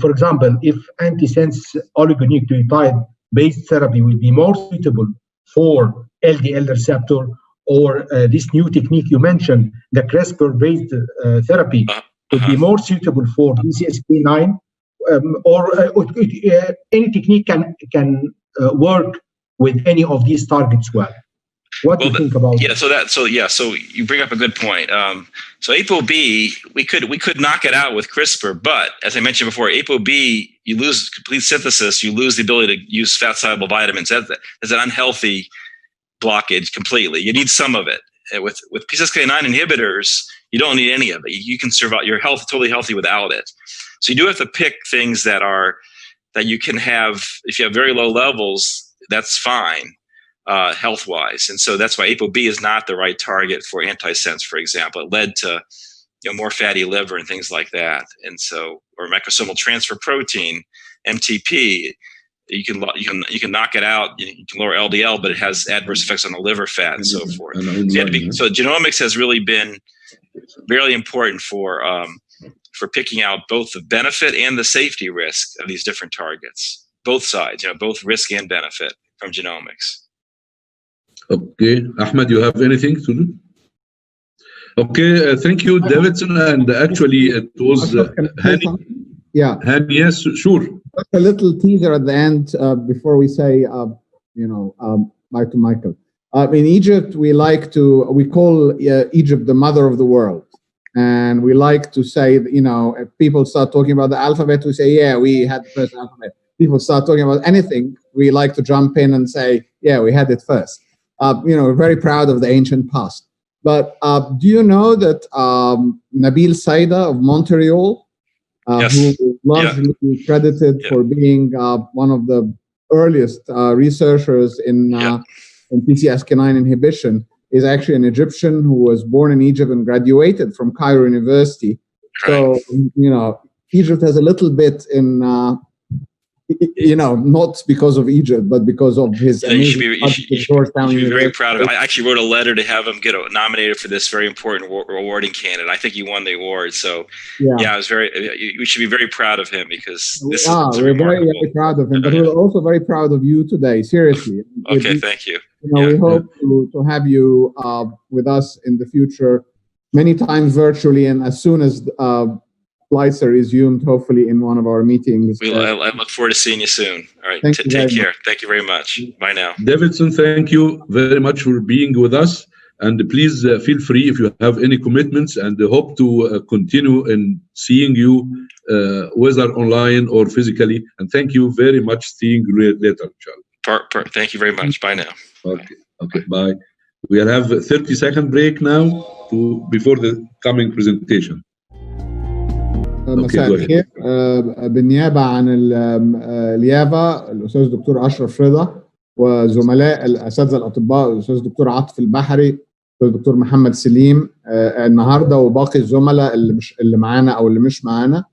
for example, if antisense oligonucleotide-based therapy will be more suitable for LDL receptor, or this new technique you mentioned, the CRISPR-based therapy, would be more suitable for PCSK9, or any technique can work with any of these targets well. What do you think about that? So you bring up a good point. So ApoB, we could knock it out with CRISPR, but as I mentioned before, ApoB, you lose complete synthesis, you lose the ability to use fat soluble vitamins. That's an unhealthy blockage completely. You need some of it. With PCSK9 inhibitors, you don't need any of it. You can survive. You're totally healthy without it. So you do have to pick things that you can have. If you have very low levels, that's fine. Health-wise, and so that's why ApoB is not the right target for antisense, for example. It led to more fatty liver and things like that, and so or microsomal transfer protein, MTP. You can knock it out. You can lower LDL, but it has adverse effects on the liver fat and so forth. So genomics has really been really important for picking out both the benefit and the safety risk of these different targets. Both sides, both risk and benefit from genomics. Okay, Ahmed, you have anything to do? Okay, thank you, Davidson. And actually, it was Hani. Yeah. Hani, yes, sure. Just a little teaser at the end before we say, bye to Michael. In Egypt, we call Egypt the mother of the world. And we like to say, if people start talking about the alphabet, we say, yeah, we had the first alphabet. People start talking about anything, we like to jump in and say, yeah, we had it first. We're very proud of the ancient past. But do you know that Nabil Saida of Montreal, yes. who is largely credited for being one of the earliest researchers in PCSK9 inhibition, is actually an Egyptian who was born in Egypt and graduated from Cairo University. Right. So, Egypt has a little bit in not because of Egypt, but because of his amazing you should be very proud of him. I actually wrote a letter to have him get nominated for this very important awarding candidate. I think he won the award. So yeah, we should be very proud of him, because this is we're very, very proud of him, but we're also very proud of you today. Seriously. Okay, thank you. We hope to have you with us in the future, many times virtually, and as soon as flights are resumed, hopefully in one of our meetings. I look forward to seeing you soon. All right, take care. Thank you very much. Bye now. Davidson, thank you very much for being with us. And please feel free if you have any commitments, and hope to continue in seeing you, whether online or physically. And thank you very much. Seeing you later, Charles. Thank you very much. Bye now. Okay, bye. We'll have a 30-second break now before the coming presentation. مساء الخير. بالنيابة عن اليافا الأستاذ الدكتور أشرف رضا، وزملاء الأساتذة الأطباء الأستاذ الدكتور عاطف البحري، الأستاذ الدكتور محمد سليم النهارده، وباقي الزملاء اللي معانا أو اللي مش معانا.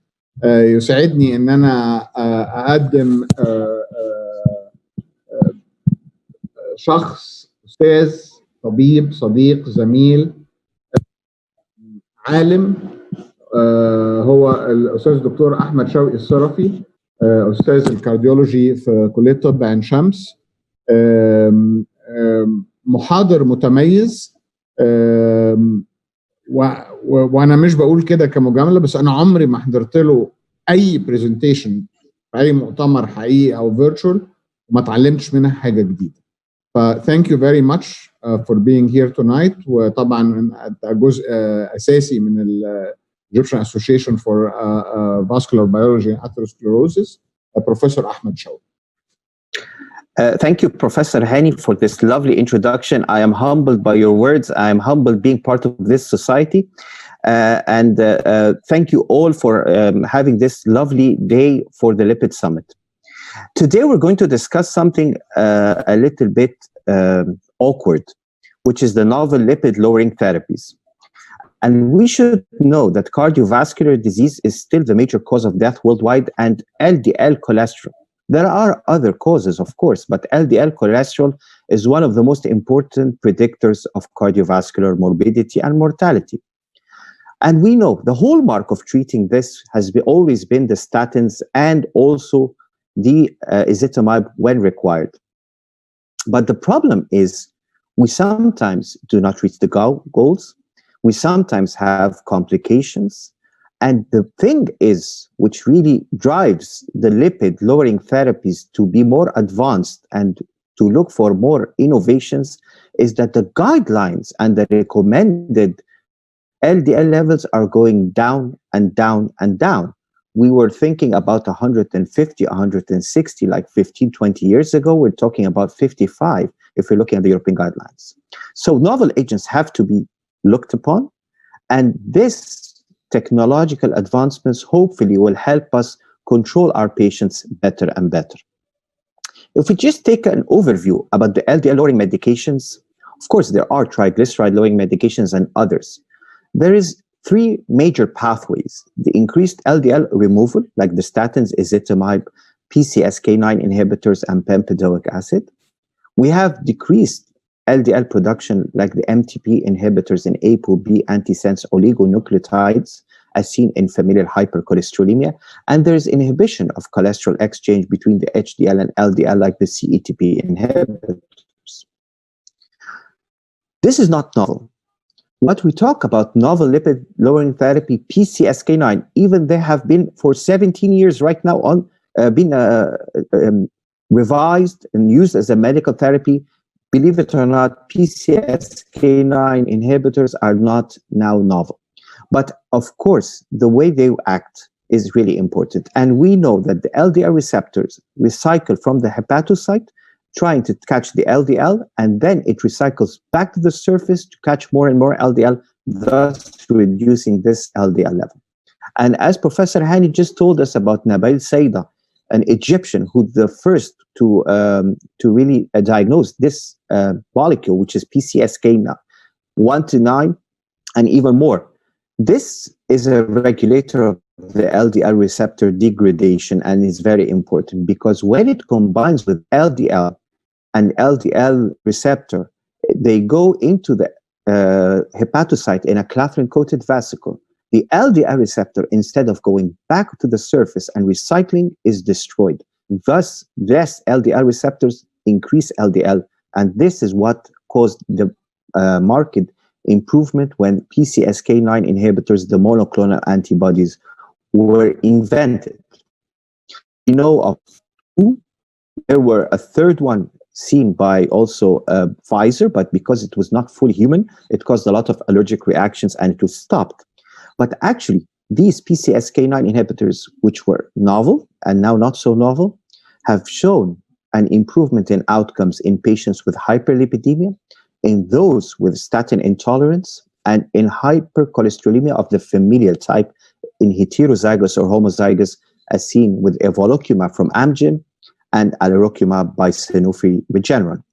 يسعدني إن أنا أقدم شخص أستاذ طبيب صديق زميل عالم، هو الأستاذ الدكتور أحمد شوقي الصرفي، أستاذ الكارديولوجي في كلية طب عين شمس، محاضر متميز. وأنا مش بقول كده كمجاملة، بس أنا عمري ما حضرت له أي برزنتيشن في أي مؤتمر حقيقي أو فيرتشوال وما اتعلمتش منها حاجة جديدة. thank you very much for being here tonight. وطبعا جزء أساسي من Egyptian Association for Vascular Biology and Atherosclerosis, Professor Ahmed Shawqi. Thank you, Professor Hani, for this lovely introduction. I am humbled by your words. I am humbled being part of this society. And thank you all for having this lovely day for the Lipid Summit. Today, we're going to discuss something a little bit awkward, which is the novel lipid-lowering therapies. And we should know that cardiovascular disease is still the major cause of death worldwide, and LDL cholesterol. There are other causes, of course, but LDL cholesterol is one of the most important predictors of cardiovascular morbidity and mortality. And we know the hallmark of treating this has always been the statins and also the ezetimibe when required. But the problem is we sometimes do not reach the goals. We sometimes have complications. And the thing is, which really drives the lipid-lowering therapies to be more advanced and to look for more innovations, is that the guidelines and the recommended LDL levels are going down and down and down. We were thinking about 150, 160, like 15, 20 years ago. We're talking about 55 if we're looking at the European guidelines. So novel agents have to be looked upon, and this technological advancements hopefully will help us control our patients better and better. If we just take an overview about the LDL lowering medications, of course there are triglyceride lowering medications and others. There is three major pathways: the increased LDL removal, like the statins, ezetimibe, PCSK9 inhibitors, and bempedoic acid. We have decreased LDL production, like the MTP inhibitors in ApoB antisense oligonucleotides, as seen in familial hypercholesterolemia. And there is inhibition of cholesterol exchange between the HDL and LDL, like the CETP inhibitors. This is not novel. What we talk about novel lipid-lowering therapy, PCSK9, even they have been for 17 years right now on been revised and used as a medical therapy. Believe it or not, PCSK9 inhibitors are not now novel. But of course, the way they act is really important. And we know that the LDL receptors recycle from the hepatocyte, trying to catch the LDL, and then it recycles back to the surface to catch more and more LDL, thus reducing this LDL level. And as Professor Hani just told us about Nabil Saida, an Egyptian who the first to really diagnose this molecule, which is PCSK9 1 to 9 and even more. This is a regulator of the LDL receptor degradation, and is very important because when it combines with LDL and LDL receptor, they go into the hepatocyte in a clathrin-coated vesicle. The LDL receptor, instead of going back to the surface and recycling, is destroyed. Thus, less LDL receptors increase LDL, and this is what caused the marked improvement when PCSK9 inhibitors, the monoclonal antibodies, were invented. We know of two. There were a third one seen by also Pfizer, but because it was not fully human, it caused a lot of allergic reactions and it was stopped. But actually, these PCSK9 inhibitors, which were novel and now not so novel, have shown an improvement in outcomes in patients with hyperlipidemia, in those with statin intolerance, and in hypercholesterolemia of the familial type in heterozygous or homozygous, as seen with Evolucomab from Amgen and Atherosclerosis by Sanofi Regeneron.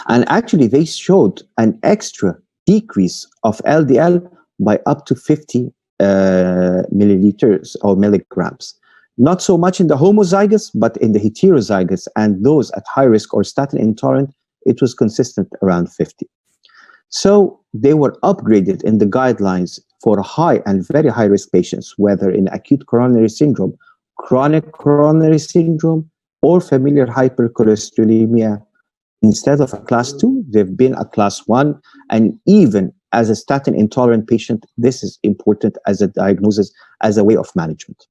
And actually, they showed an extra decrease of LDL by up to 50 milliliters or milligrams. Not so much in the homozygous, but in the heterozygous and those at high risk or statin intolerant, it was consistent around 50. So they were upgraded in the guidelines for high and very high risk patients, whether in acute coronary syndrome, chronic coronary syndrome, or familial hypercholesterolemia. Instead of a class 2, they've been a class 1, and even as a statin intolerant patient, this is important as a diagnosis, as a way of management.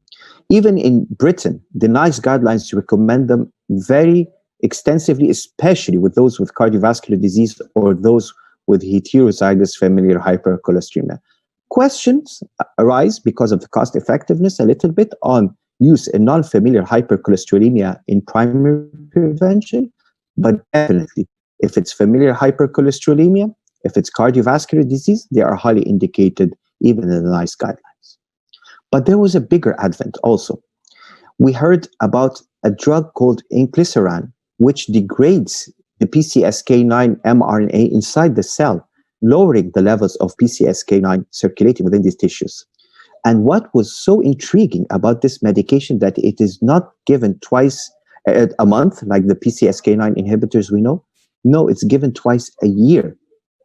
Even in Britain, the NICE guidelines recommend them very extensively, especially with those with cardiovascular disease or those with heterozygous familial hypercholesterolemia. Questions arise because of the cost effectiveness a little bit on use in non-familial hypercholesterolemia in primary prevention, but definitely if it's familial hypercholesterolemia, if it's cardiovascular disease, they are highly indicated even in the NICE guidelines. But there was a bigger advent also. We heard about a drug called Incliceran, which degrades the PCSK9 mRNA inside the cell, lowering the levels of PCSK9 circulating within these tissues. And what was so intriguing about this medication that it is not given twice a month, like the PCSK9 inhibitors we know. No, it's given twice a year.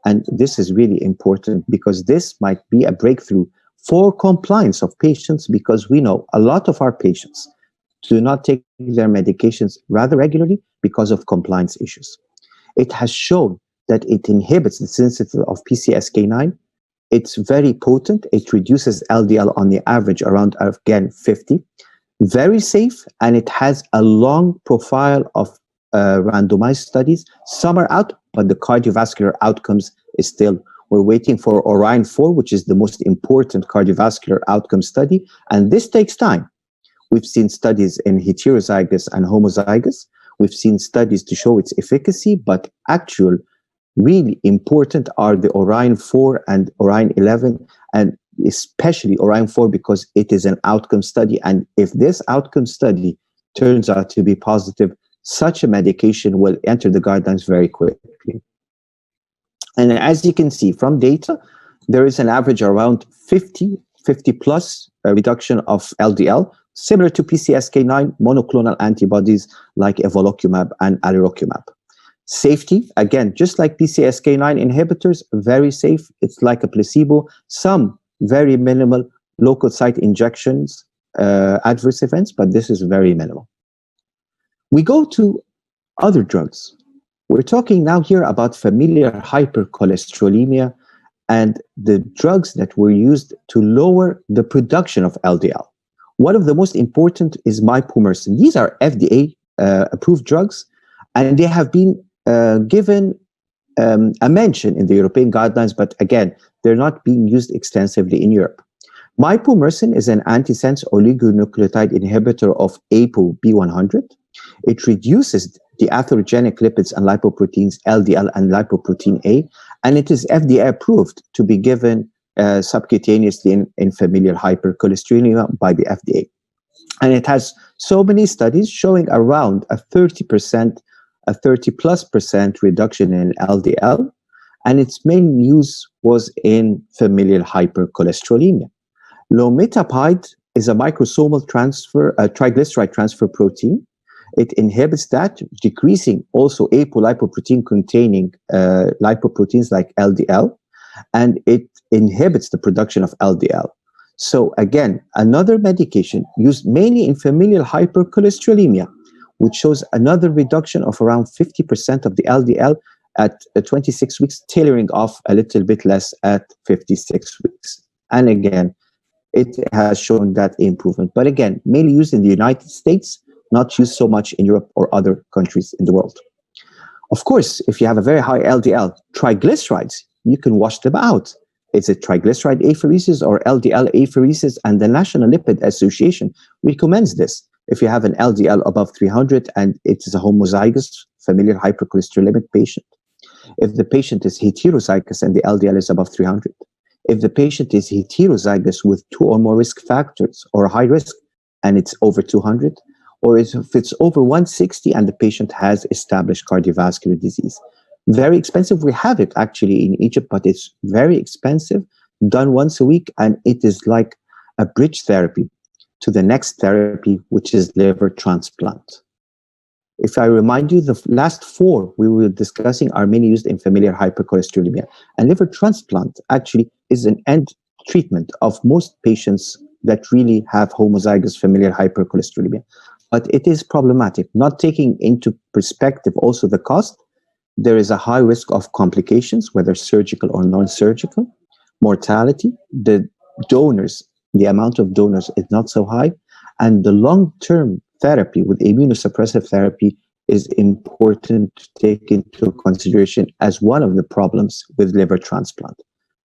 And this is really important because this might be a breakthrough for compliance of patients, because we know a lot of our patients do not take their medications rather regularly because of compliance issues. It has shown that it inhibits the sensitivity of PCSK9. It's very potent. It reduces LDL on the average around, again, 50. Very safe, and it has a long profile of randomized studies. Some are out, but the cardiovascular outcomes is still, we're waiting for Orion 4, which is the most important cardiovascular outcome study, and this takes time. We've seen studies in heterozygous and homozygous. We've seen studies to show its efficacy, but actual really important are the Orion 4 and Orion 11, and especially Orion 4 because it is an outcome study. And if this outcome study turns out to be positive, such a medication will enter the guidelines very quickly. And as you can see from data, there is an average around 50 plus reduction of LDL, similar to PCSK9 monoclonal antibodies like Evolucumab and Atherosclerosis. Safety, again, just like PCSK9 inhibitors, very safe. It's like a placebo. Some very minimal local site injections, adverse events, but this is very minimal. We go to other drugs. We're talking now here about familial hypercholesterolemia and the drugs that were used to lower the production of LDL. One of the most important is Myocardial. These are FDA approved drugs, and they have been given a mention in the European guidelines, but again, they're not being used extensively in Europe. Myocardial is an antisense oligonucleotide inhibitor of ApoB100. It reduces the atherogenic lipids and lipoproteins, LDL and lipoprotein A, and it is FDA approved to be given subcutaneously in familial hypercholesterolemia by the FDA. And it has so many studies showing around a 30+% reduction in LDL, and its main use was in familial hypercholesterolemia. Lomipatide is a microsomal triglyceride transfer protein. It inhibits that, decreasing also apolipoprotein containing lipoproteins like LDL, and it inhibits the production of LDL. So again, another medication used mainly in familial hypercholesterolemia, which shows another reduction of around 50% of the LDL at 26 weeks, tailoring off a little bit less at 56 weeks. And again, it has shown that improvement. But again, mainly used in the United States, not used so much in Europe or other countries in the world. Of course, if you have a very high LDL triglycerides, you can wash them out. It's a triglyceride apheresis or LDL apheresis, and the National Lipid Association recommends this. If you have an LDL above 300 and it is a homozygous familial hypercholesterolemic patient, if the patient is heterozygous and the LDL is above 300, if the patient is heterozygous with 2 or more risk factors or high risk and it's over 200, or if it's over 160 and the patient has established cardiovascular disease. Very expensive. We have it actually in Egypt, but it's very expensive, done once a week, and it is like a bridge therapy to the next therapy, which is liver transplant. If I remind you, the last 4 we were discussing are mainly used in familial hypercholesterolemia. And liver transplant actually is an end treatment of most patients that really have homozygous familial hypercholesterolemia. But it is problematic, not taking into perspective also the cost. There is a high risk of complications, whether surgical or non-surgical, mortality, the donors, the amount of donors is not so high, and the long-term therapy with immunosuppressive therapy is important to take into consideration as one of the problems with liver transplant.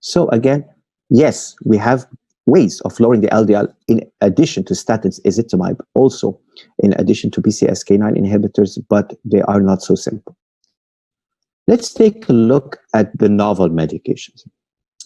So again, yes, we have ways of lowering the LDL in addition to statins, ezetimibe, also in addition to PCSK9 inhibitors, but they are not so simple. Let's take a look at the novel medications.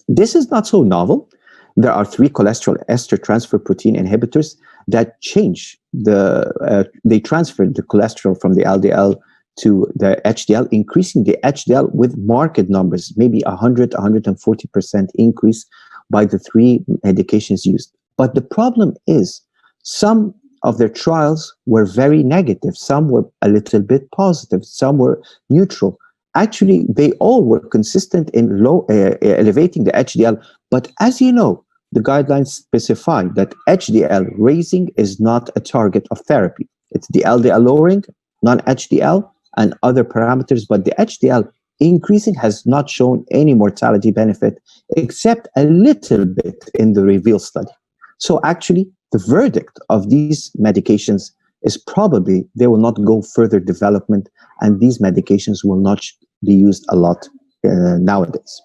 This is not so novel. There are 3 cholesterol ester transfer protein inhibitors that change they transfer the cholesterol from the LDL to the HDL, increasing the HDL with marked numbers, maybe 100, 140% increase by the 3 medications used. But the problem is some of their trials were very negative. Some were a little bit positive. Some were neutral. Actually, they all were consistent in elevating the HDL. But as you know, the guidelines specify that HDL raising is not a target of therapy. It's the LDL lowering, non-HDL, and other parameters. But the HDL increasing has not shown any mortality benefit, except a little bit in the REVEAL study. So actually, the verdict of these medications is probably they will not go further development, and these medications will not be used a lot nowadays.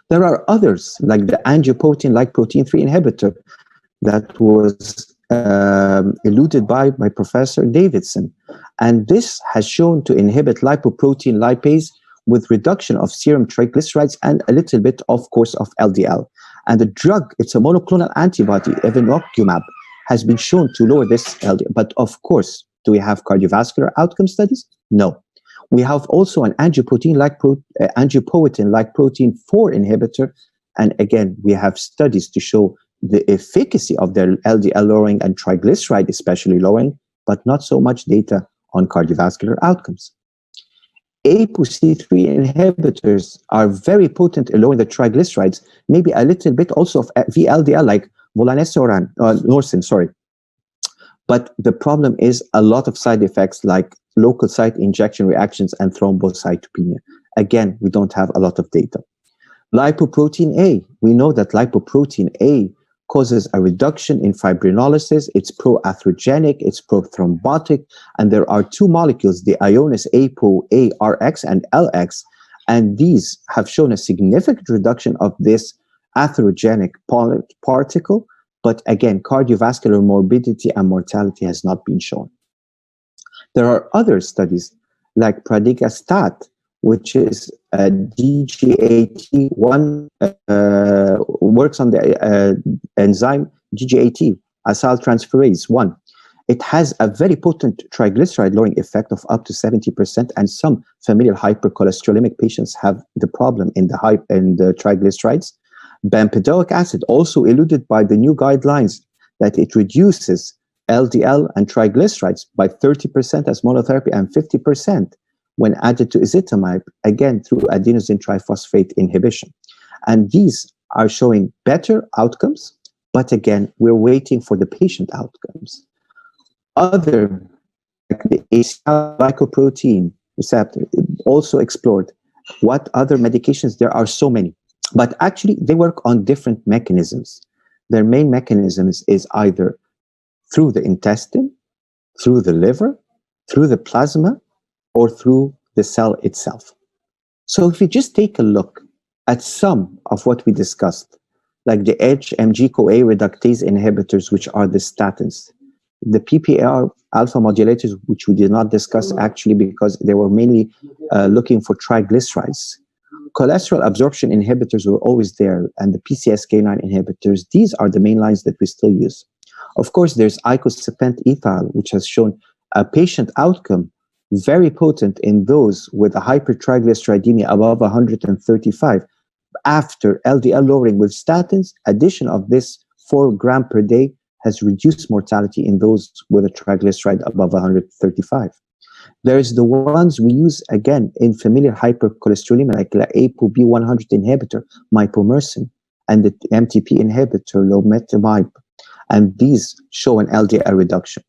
There are others, like the angiopoietin-like protein 3 inhibitor that was eluded by Professor Davidson. And this has shown to inhibit lipoprotein lipase with reduction of serum triglycerides and a little bit, of course, of LDL. And the drug, it's a monoclonal antibody, Evolucomab, has been shown to lower this LDL. But of course, do we have cardiovascular outcome studies? No. We have also an angiopoietin-like protein 4 inhibitor. And again, we have studies to show the efficacy of their LDL lowering and triglyceride especially lowering, but not so much data on cardiovascular outcomes. ApoC3 inhibitors are very potent in lowering the triglycerides, maybe a little bit also of VLDL like Norsin, sorry. But the problem is a lot of side effects like local site injection reactions and thrombocytopenia. Again, we don't have a lot of data. Lipoprotein A, we know that lipoprotein A causes a reduction in fibrinolysis. It's pro-atherogenic, it's pro-thrombotic, and there are 2 molecules, the Ionis ApoA-RX and LX, and these have shown a significant reduction of this atherogenic particle, but again, cardiovascular morbidity and mortality has not been shown. There are other studies like pradigastat, which is DGAT1, works on the enzyme GGAT, acyltransferase 1. It has a very potent triglyceride lowering effect of up to 70%, and some familial hypercholesterolemic patients have the problem in the triglycerides. Bempedoic acid, also eluded by the new guidelines that it reduces LDL and triglycerides by 30% as monotherapy and 50% when added to ezetimibe, again through adenosine triphosphate inhibition. And these are showing better outcomes, but again, we're waiting for the patient outcomes. Other, like the ACL glycoprotein receptor, also explored. What other medications? There are so many, but actually they work on different mechanisms. Their main mechanisms is either through the intestine, through the liver, through the plasma, or through the cell itself. So if you just take a look at some of what we discussed, like the HMG-CoA reductase inhibitors, which are the statins, the PPAR alpha modulators, which we did not discuss actually because they were mainly looking for triglycerides. Cholesterol absorption inhibitors were always there, and the PCSK9 inhibitors, these are the main lines that we still use. Of course, there's icosapent ethyl, which has shown a patient outcome very potent in those with a hypertriglyceridemia above 135. After LDL lowering with statins, addition of this 4 grams per day has reduced mortality in those with a triglyceride above 135. There's the ones we use again in familiar hypercholesterolemia, like the ApoB100 inhibitor, mipomersen, and the MTP inhibitor, lometimib, and these show an LDL reduction.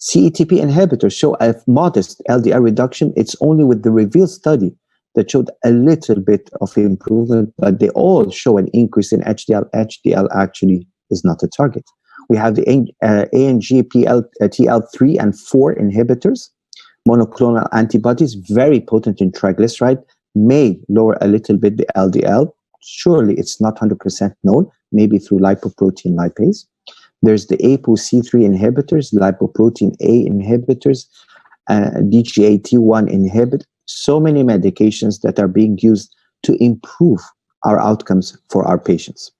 CETP inhibitors show a modest LDL reduction. It's only with the REVEAL study that showed a little bit of improvement, but they all show an increase in HDL. HDL actually is not a target. We have the ANGPL-TL3 and 4 inhibitors, monoclonal antibodies, very potent in triglyceride, may lower a little bit the LDL. Surely it's not 100% known, maybe through lipoprotein lipase. There's the ApoC3 inhibitors, lipoprotein A inhibitors, DGAT1 inhibitor. So many medications that are being used to improve our outcomes for our patients.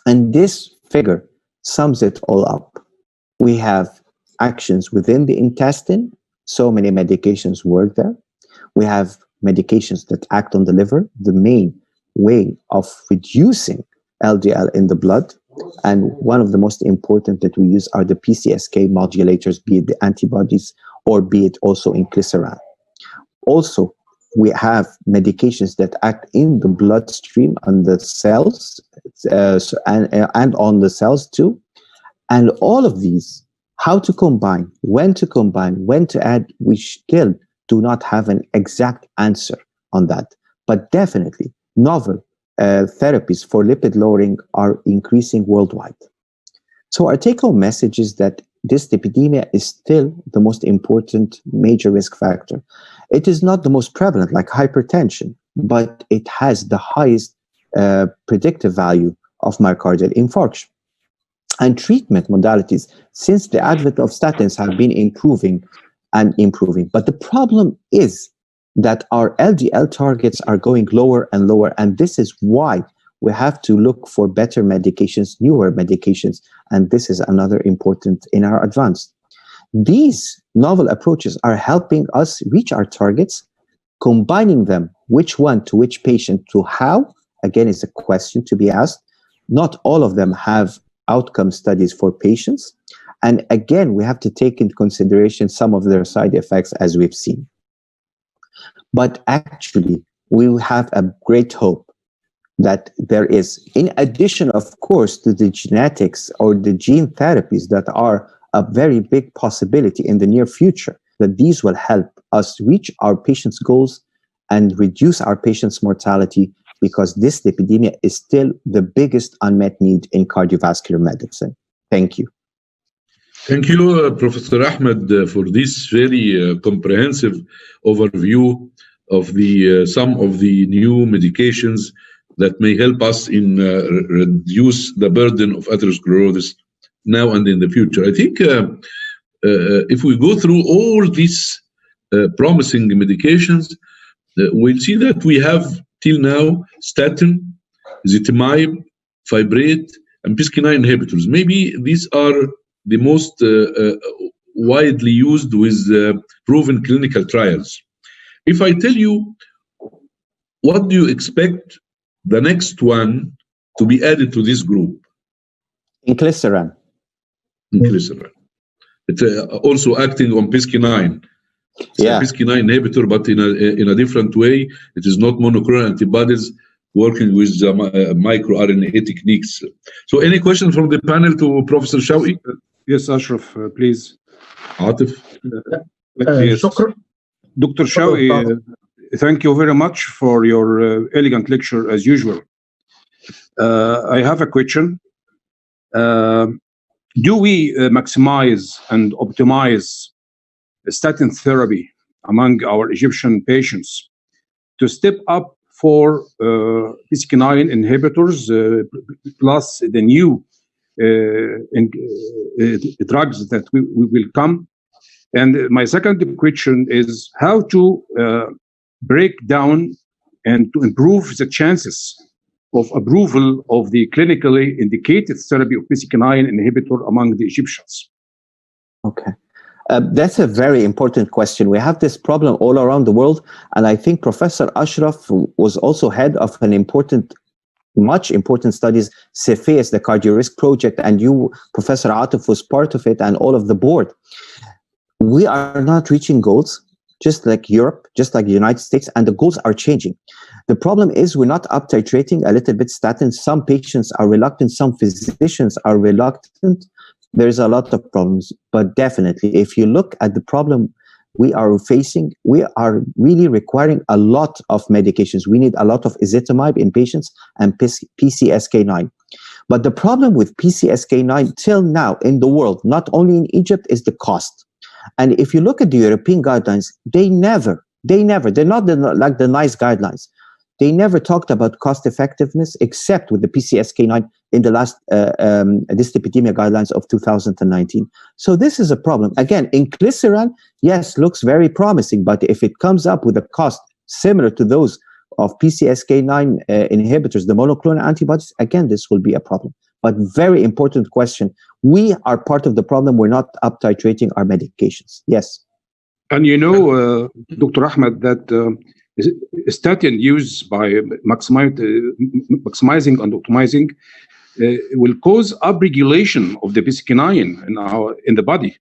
And this figure sums it all up. We have actions within the intestine. So many medications work there. We have medications that act on the liver, the main way of reducing LDL in the blood. And one of the most important that we use are the PCSK modulators, be it the antibodies or be it also Incliceran. Also, we have medications that act in the bloodstream on the cells and on the cells too. And all of these, how to combine, when to add, we still do not have an exact answer on that. But definitely, novel therapies for lipid lowering are increasing worldwide. So our take-home message is that dyslipidemia is still the most important major risk factor. It is not the most prevalent like hypertension, but it has the highest predictive value of myocardial infarction. And treatment modalities, since the advent of statins, have been improving and improving. But the problem is that our LDL targets are going lower and lower, and this is why we have to look for better medications, newer medications, and this is another important in our advance. These novel approaches are helping us reach our targets, combining them, which one to which patient to how, again, is a question to be asked. Not all of them have outcome studies for patients, and again, we have to take into consideration some of their side effects as we've seen. But actually, we will have a great hope that there is, in addition, of course, to the genetics or the gene therapies that are a very big possibility in the near future, that these will help us reach our patients' goals and reduce our patients' mortality, because dyslipidemia is still the biggest unmet need in cardiovascular medicine. Thank you. Thank you, Professor Ahmed, for this very comprehensive overview of the some of the new medications that may help us in reduce the burden of atherosclerosis now and in the future. I think if we go through all these promising medications, we'll see that we have till now statin, ezetimibe, fibrate, and PCSK9 inhibitors. Maybe these are the most widely used with proven clinical trials. If I tell you, what do you expect the next one to be added to this group? Incliceran. Incliceran. It's also acting on PCSK9. It's a PCSK9 inhibitor, but in a different way. It is not monoclonal antibodies working with the microRNA techniques. So any questions from the panel to Professor Shawqi? Yes, Ashraf, please. Atif? Yes. Dr. Shawqi, thank you very much for your elegant lecture as usual. I have a question. Do we maximize and optimize statin therapy among our Egyptian patients to step up for PCSK9 inhibitors plus the new drugs that we will come? And my second question is how to break down and to improve the chances of approval of the clinically indicated therapy of PCSK9 inhibitor among the Egyptians? Okay. That's a very important question. We have this problem all around the world, and I think Professor Ashraf was also head of an much important studies, Cepheus, the Cardio Risk Project, and you, Professor Atif, was part of it, and all of the board. We are not reaching goals, just like Europe, just like the United States, and the goals are changing. The problem is we're not up-titrating a little bit statins. Some patients are reluctant, some physicians are reluctant. There's a lot of problems, but definitely, if you look at the problem we are facing, we are really requiring a lot of medications. We need a lot of ezetimibe in patients and PCSK9. But the problem with PCSK9 till now in the world, not only in Egypt, is the cost. And if you look at the European guidelines, they're not like the NICE guidelines. They never talked about cost effectiveness except with the PCSK9 in the last dyslipidemia guidelines of 2019. So this is a problem. Again, Incliceran, yes, looks very promising, but if it comes up with a cost similar to those of PCSK9 inhibitors, the monoclonal antibodies, again, this will be a problem. But very important question. We are part of the problem. We're not up-titrating our medications. Yes. And you know, Dr. Ahmed, that statin use by maximizing and optimizing will cause upregulation of the PCSK9 in the body.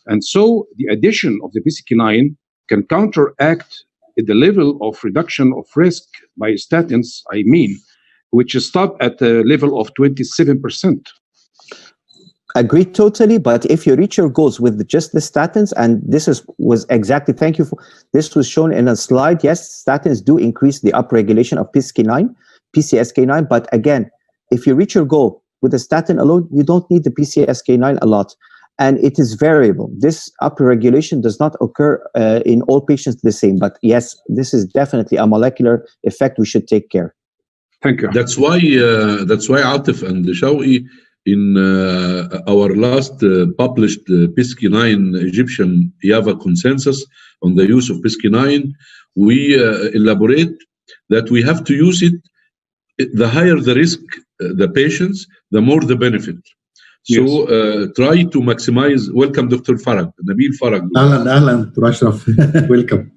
And so the addition of the PCSK9 can counteract the level of reduction of risk by statins, which is stopped at the level of 27%. Agree totally, but if you reach your goals with just the statins, and this was exactly, thank you for, this was shown in a slide, yes, statins do increase the upregulation of PCSK9, but again, if you reach your goal with a statin alone, you don't need the PCSK9 a lot, and it is variable. This upregulation does not occur in all patients the same, but yes, this is definitely a molecular effect we should take care. Thank you. That's why Atif and Shawqi, in our last published PCSK9 Egyptian WAVA consensus on the use of PCSK9, we elaborate that we have to use it. The higher the risk, the patients, the more the benefit. So try to maximize. Welcome, Dr. Farag, Nabil Farag. Ahlan, Dr. Ashraf. Welcome.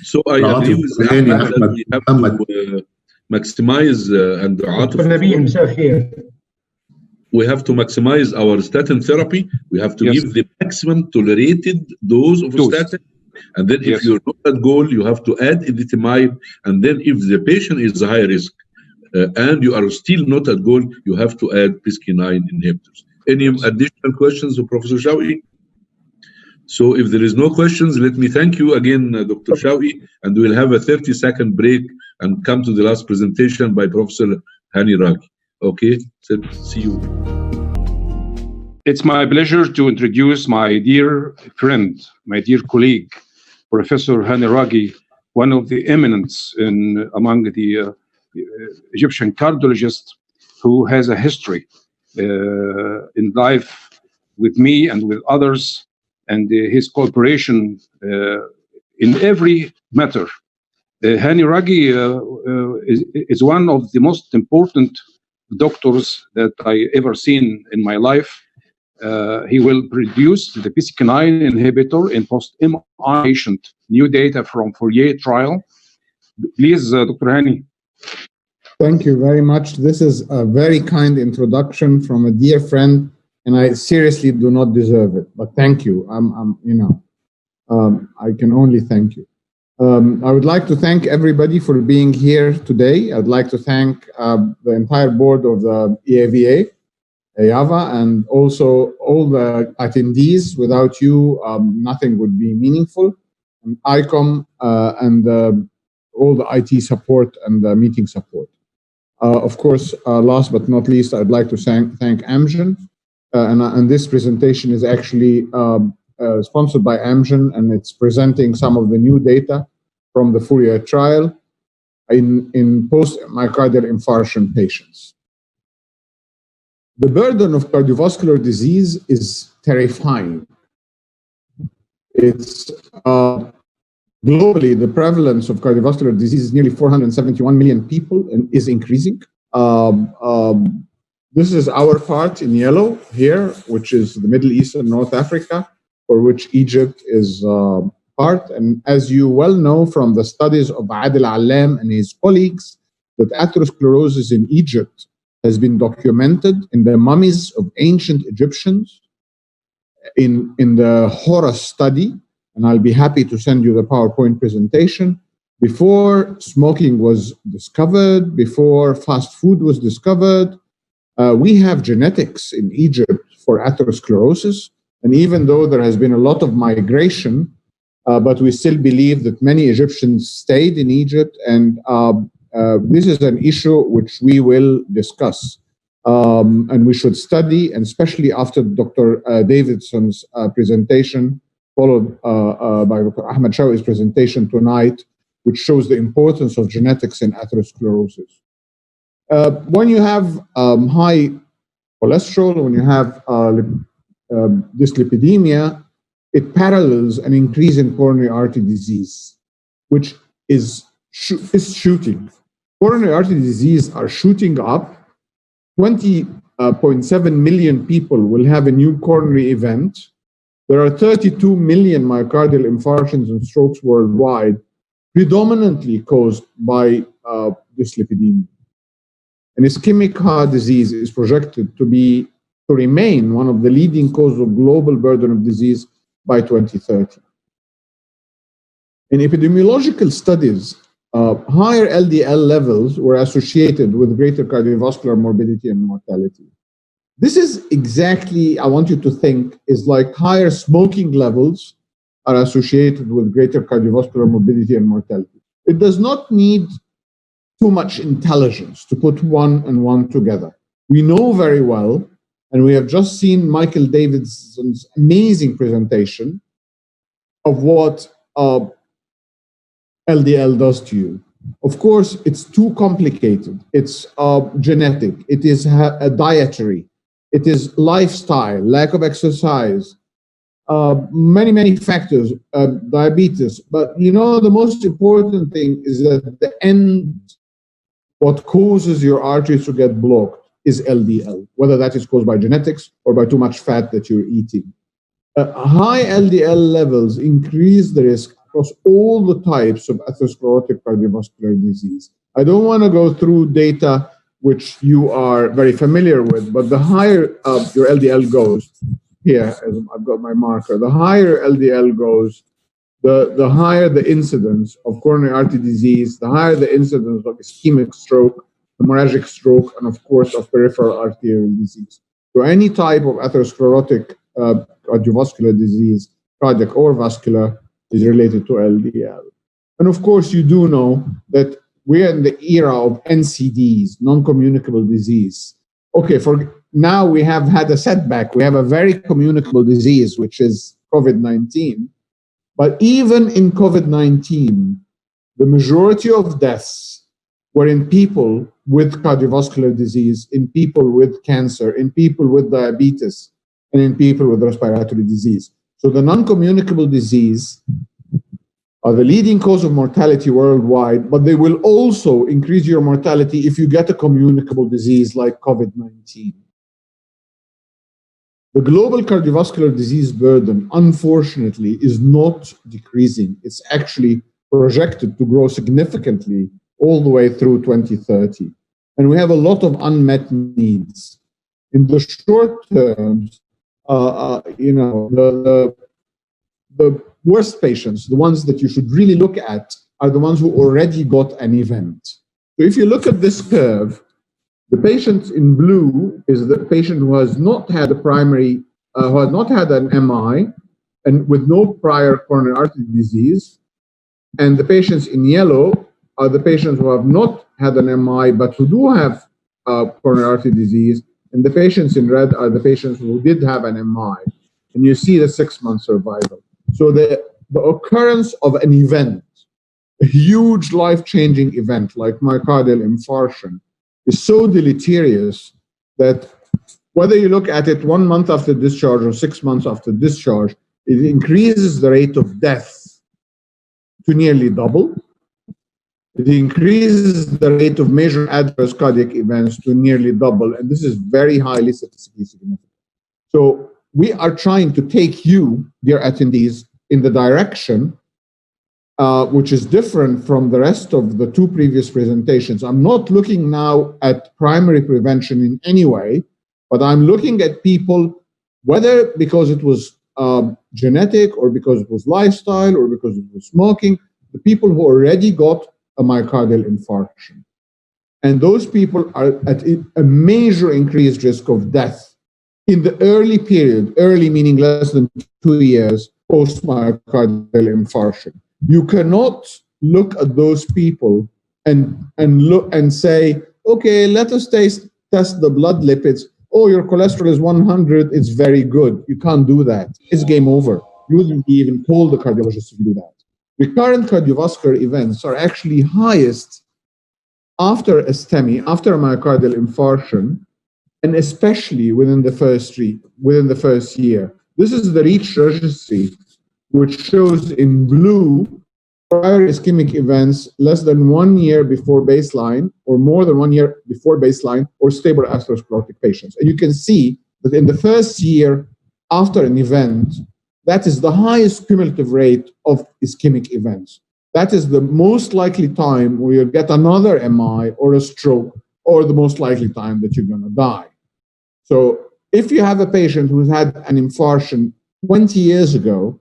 So I agree with Ahmed that we have to maximize and Dr. Nabil himself here. We have to maximize our statin therapy. We have to give the maximum tolerated dose of statin. And then if you're not at goal, you have to add ezetimibe. And then if the patient is high risk and you are still not at goal, you have to add PCSK9 inhibitors. Any additional questions of Professor Shawqi? So if there is no questions, let me thank you again, Dr. Shawqi, and we'll have a 30-second break and come to the last presentation by Professor Hani Raghi. Okay, so see you. It's my pleasure to introduce my dear friend, my dear colleague, Professor Hani Raghi, one of the eminents among the Egyptian cardiologists who has a history in life with me and with others, and his cooperation in every matter. Hani Raghi is one of the most important doctors that I ever seen in my life. He will produce the PCSK9 inhibitor in post-MI patient, new data from Fourier trial. Please, Dr. Hani. Thank you very much. This is a very kind introduction from a dear friend and I seriously do not deserve it. But thank you. I can only thank you. I would like to thank everybody for being here today. I'd like to thank the entire board of the EAVA, WAVA, and also all the attendees. Without you, nothing would be meaningful. And ICOM and all the IT support and the meeting support. Of course, last but not least, I'd like to thank Amgen. And this presentation is actually sponsored by Amgen, and it's presenting some of the new data from the Fourier trial in post-myocardial infarction patients. The burden of cardiovascular disease is terrifying. It's globally, the prevalence of cardiovascular disease is nearly 471 million people and is increasing. This is our part in yellow here, which is the Middle East and North Africa, for which Egypt is part. And as you well know from the studies of Adil Allam and his colleagues, that atherosclerosis in Egypt has been documented in the mummies of ancient Egyptians in the Horus study, and I'll be happy to send you the PowerPoint presentation. Before smoking was discovered, before fast food was discovered, we have genetics in Egypt for atherosclerosis, and even though there has been a lot of migration, but we still believe that many Egyptians stayed in Egypt, and this is an issue which we will discuss and we should study, and especially after Dr. Davidson's presentation, followed by Dr. Ahmed Shawi's presentation tonight, which shows the importance of genetics in atherosclerosis. When you have high cholesterol, when you have dyslipidemia, it parallels an increase in coronary artery disease, which is shooting. Coronary artery disease are shooting up. 20.7 million people will have a new coronary event. There are 32 million myocardial infarctions and strokes worldwide, predominantly caused by dyslipidemia. And ischemic heart disease is projected to remain one of the leading causes of global burden of disease by 2030. In epidemiological studies, higher LDL levels were associated with greater cardiovascular morbidity and mortality. This is exactly, I want you to think, is like higher smoking levels are associated with greater cardiovascular morbidity and mortality. It does not need too much intelligence to put one and one together. We know very well, and we have just seen Michael Davidson's amazing presentation of what LDL does to you. Of course, it's too complicated. It's genetic. It is a dietary. It is lifestyle, lack of exercise, many factors, diabetes. But you know, the most important thing is that the end, what causes your arteries to get blocked is LDL, whether that is caused by genetics or by too much fat that you're eating. High LDL levels increase the risk across all the types of atherosclerotic cardiovascular disease. I don't want to go through data which you are very familiar with, but the higher your LDL goes, here, as I've got my marker, the higher LDL goes, the higher the incidence of coronary artery disease, the higher the incidence of ischemic stroke, hemorrhagic stroke, and of course of peripheral arterial disease. So any type of atherosclerotic cardiovascular disease, cardiac or vascular, is related to LDL. And of course, you do know that we're in the era of NCDs, non-communicable disease. Okay, for now we have had a setback. We have a very communicable disease, which is COVID-19. But even in COVID-19, the majority of deaths were in people with cardiovascular disease, in people with cancer, in people with diabetes, and in people with respiratory disease. So the non-communicable disease are the leading cause of mortality worldwide, but they will also increase your mortality if you get a communicable disease like COVID-19. The global cardiovascular disease burden, unfortunately, is not decreasing. It's actually projected to grow significantly all the way through 2030. And we have a lot of unmet needs. In the short terms, the worst patients, the ones that you should really look at, are the ones who already got an event. So if you look at this curve, the patient in blue is the patient who has not had a primary, who has not had an MI, and with no prior coronary artery disease. And the patients in yellow are the patients who have not had an MI, but who do have coronary artery disease. And the patients in red are the patients who did have an MI. And you see the 6-month survival. So the occurrence of an event, a huge life-changing event like myocardial infarction, is so deleterious that whether you look at it 1 month after discharge or 6 months after discharge, it increases the rate of death to nearly double. It increases the rate of major adverse cardiac events to nearly double, and this is very highly statistically significant. So we are trying to take you, dear attendees, in the direction which is different from the rest of the 2 previous presentations. I'm not looking now at primary prevention in any way, but I'm looking at people, whether because it was genetic or because it was lifestyle or because it was smoking, the people who already got a myocardial infarction. And those people are at a major increased risk of death in the early period, early meaning less than 2 years post myocardial infarction. You cannot look at those people and look and say, okay, let us test the blood lipids. Oh, your cholesterol is 100, it's very good. You can't do that. It's game over. You wouldn't be even told the cardiologist if you do that. Recurrent cardiovascular events are actually highest after a STEMI, after a myocardial infarction, and especially within the first year. This is the REACH registry, which shows in blue prior ischemic events less than 1 year before baseline, or more than 1 year before baseline, or stable atherosclerotic patients. And you can see that in the first year after an event, that is the highest cumulative rate of ischemic events. That is the most likely time where you'll get another MI or a stroke, or the most likely time that you're going to die. So if you have a patient who's had an infarction 20 years ago,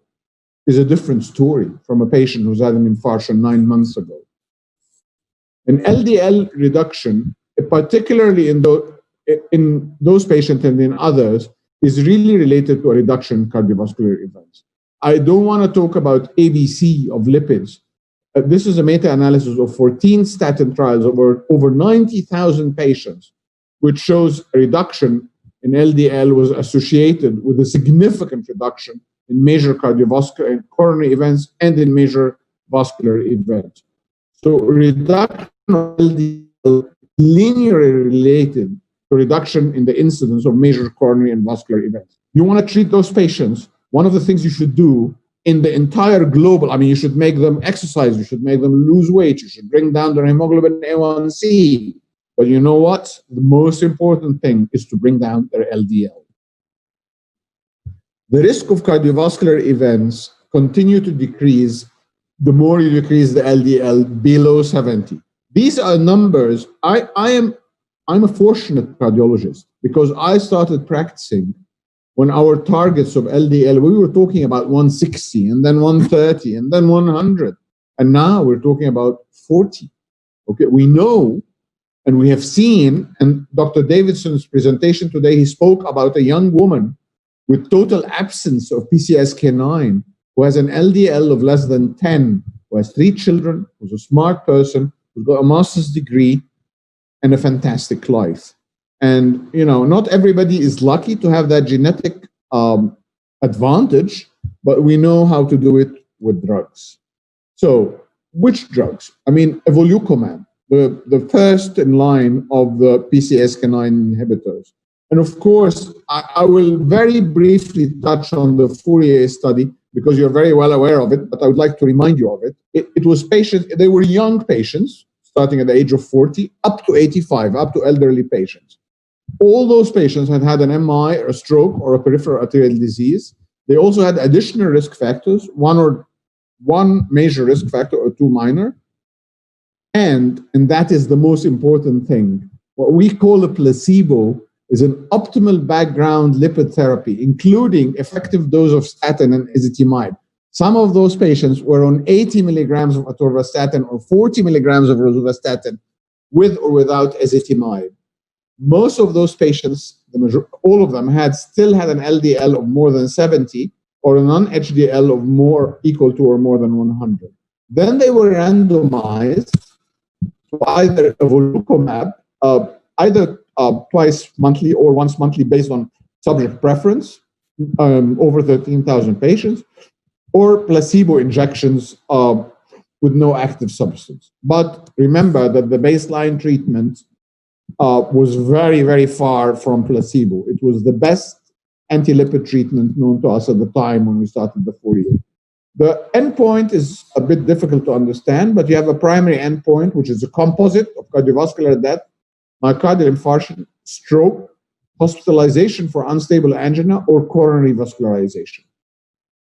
is a different story from a patient who's had an infarction 9 months ago. An LDL reduction, particularly in those patients and in others, is really related to a reduction in cardiovascular events. I don't want to talk about ABC of lipids. This is a meta-analysis of 14 statin trials over 90,000 patients, which shows a reduction in LDL was associated with a significant reduction in major cardiovascular and coronary events and in major vascular events. So reduction of LDL linearly related to reduction in the incidence of major coronary and vascular events. You want to treat those patients, one of the things you should do in the entire global, you should make them exercise, you should make them lose weight, you should bring down their hemoglobin A1C. But you know what? The most important thing is to bring down their LDL. The risk of cardiovascular events continue to decrease the more you decrease the LDL below 70. These are numbers. I'm a fortunate cardiologist because I started practicing when our targets of LDL, we were talking about 160 and then 130 and then 100. And now we're talking about 40. Okay, we know and we have seen, and Dr. Davidson's presentation today, he spoke about a young woman with total absence of PCSK9, who has an LDL of less than 10, who has 3 children, who's a smart person, who's got a master's degree, and a fantastic life. And, not everybody is lucky to have that genetic advantage, but we know how to do it with drugs. So, which drugs? Evolucomab, the first in line of the PCSK9 inhibitors. And of course, I will very briefly touch on the Fourier study because you're very well aware of it, but I would like to remind you of it. It was patients, they were young patients, starting at the age of 40, up to 85, up to elderly patients. All those patients had had an MI, or a stroke, or a peripheral arterial disease. They also had additional risk factors, one major risk factor or 2 minor. And that is the most important thing. What we call a placebo is an optimal background lipid therapy, including effective dose of statin and ezetimibe. Some of those patients were on 80 milligrams of atorvastatin or 40 milligrams of rosuvastatin with or without ezetimibe. Most of those patients, all of them, still had an LDL of more than 70 or a non-HDL of more equal to or more than 100. Then they were randomized to either Evolucomab, either twice monthly or once monthly based on subject preference, over 13,000 patients, or placebo injections with no active substance. But remember that the baseline treatment was very, very far from placebo. It was the best anti-lipid treatment known to us at the time when we started the Fourier. The endpoint is a bit difficult to understand, but you have a primary endpoint, which is a composite of cardiovascular death, myocardial infarction, stroke, hospitalization for unstable angina, or coronary vascularization.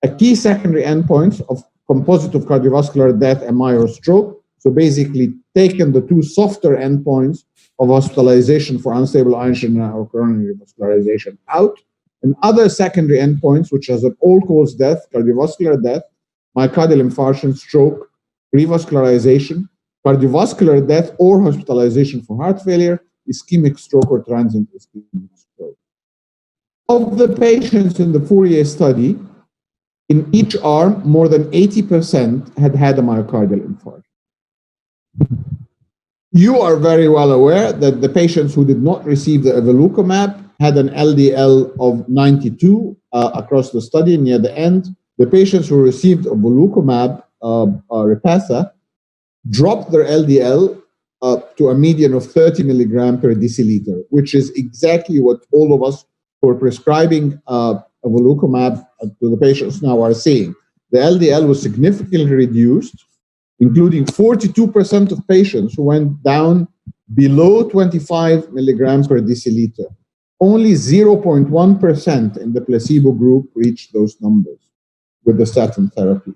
A key secondary endpoint of composite of cardiovascular death, MI, or stroke. So basically taken the two softer endpoints of hospitalization for unstable angina or coronary vascularization out, and other secondary endpoints, which has an all-cause death, cardiovascular death, myocardial infarction, stroke, revascularization, cardiovascular death or hospitalization for heart failure, ischemic stroke, or transient ischemic stroke. Of the patients in the Fourier study, in each arm, more than 80% had had a myocardial infarction. You are very well aware that the patients who did not receive the Evolucomab had an LDL of 92 across the study near the end. The patients who received Evolucomab, Repatha, dropped their LDL to a median of 30 milligram per deciliter, which is exactly what all of us who are prescribing Evolucomab to the patients now are seeing. The LDL was significantly reduced, including 42% of patients who went down below 25 milligrams per deciliter. Only 0.1% in the placebo group reached those numbers with the statin therapy.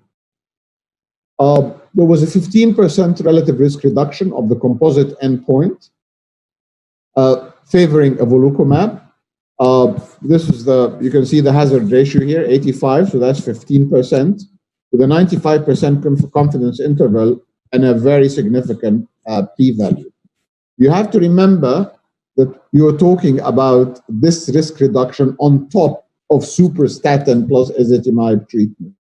There was a 15% relative risk reduction of the composite endpoint favoring Evolucomab. This is you can see the hazard ratio here, 85, so that's 15%, with a 95% confidence interval and a very significant p-value. You have to remember that you're talking about this risk reduction on top of superstatin plus ezetimibe treatment.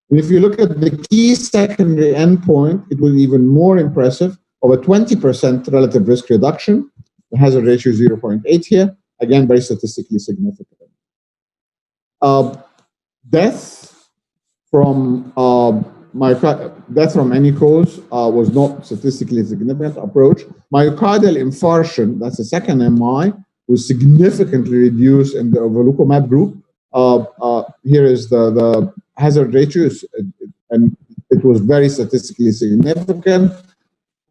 And if you look at the key secondary endpoint, it was even more impressive, of a 20% relative risk reduction. The hazard ratio is 0.8 here. Again, very statistically significant. Death from any cause was not statistically significant approach. Myocardial infarction, that's the second MI, was significantly reduced in the Evolucomab group. Here is the hazard ratios, and it was very statistically significant.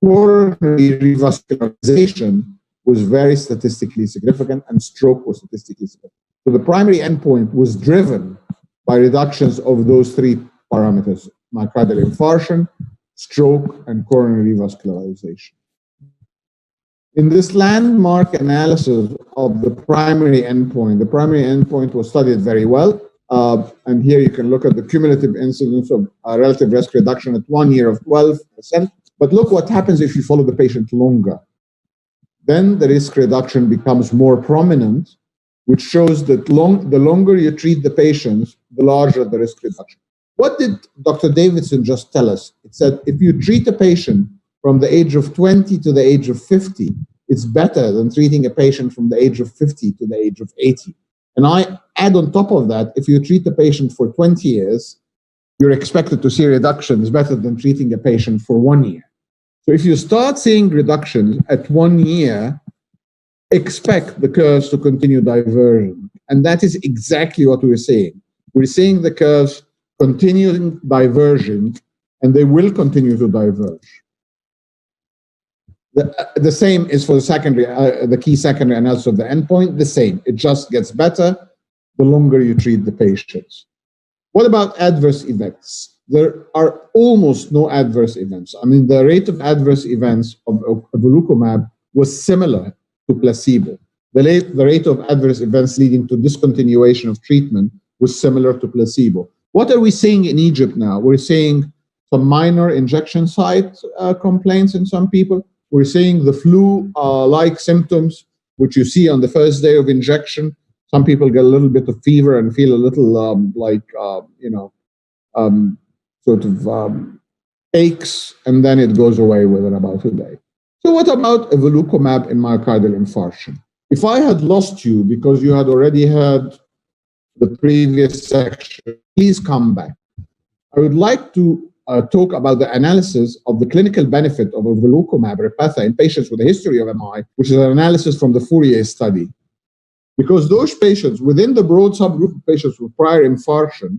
Coronary revascularization was very statistically significant, and stroke was statistically significant. So the primary endpoint was driven by reductions of those three parameters: myocardial infarction, stroke, and coronary revascularization. In this landmark analysis of the primary endpoint was studied very well. And here you can look at the cumulative incidence of relative risk reduction at 1 year of 12%. But look what happens if you follow the patient longer. Then the risk reduction becomes more prominent, which shows that the longer you treat the patients, the larger the risk reduction. What did Dr. Davidson just tell us? It said if you treat a patient from the age of 20 to the age of 50, it's better than treating a patient from the age of 50 to the age of 80. And I add on top of that, if you treat a patient for 20 years, you're expected to see reductions better than treating a patient for 1 year. So if you start seeing reductions at 1 year, expect the curves to continue diverging. And that is exactly what we're seeing. We're seeing the curves continuing diverging, and they will continue to diverge. The same is for the secondary, the key secondary analysis of the endpoint, the same. It just gets better the longer you treat the patients. What about adverse events? There are almost no adverse events. I mean, the rate of adverse events of Evolucomab was similar to placebo. the rate of adverse events leading to discontinuation of treatment was similar to placebo. What are we seeing in Egypt now? We're seeing some minor injection site complaints in some people. We're seeing the flu-like symptoms, which you see on the first day of injection. Some people get a little bit of fever and feel a little aches, and then it goes away within about a day. So what about Evolucomab in myocardial infarction? If I had lost you because you had already had the previous section, please come back. I would like to talk about the analysis of the clinical benefit of Evolucomab Repatha in patients with a history of MI, which is an analysis from the Fourier study. Because those patients, within the broad subgroup of patients with prior infarction,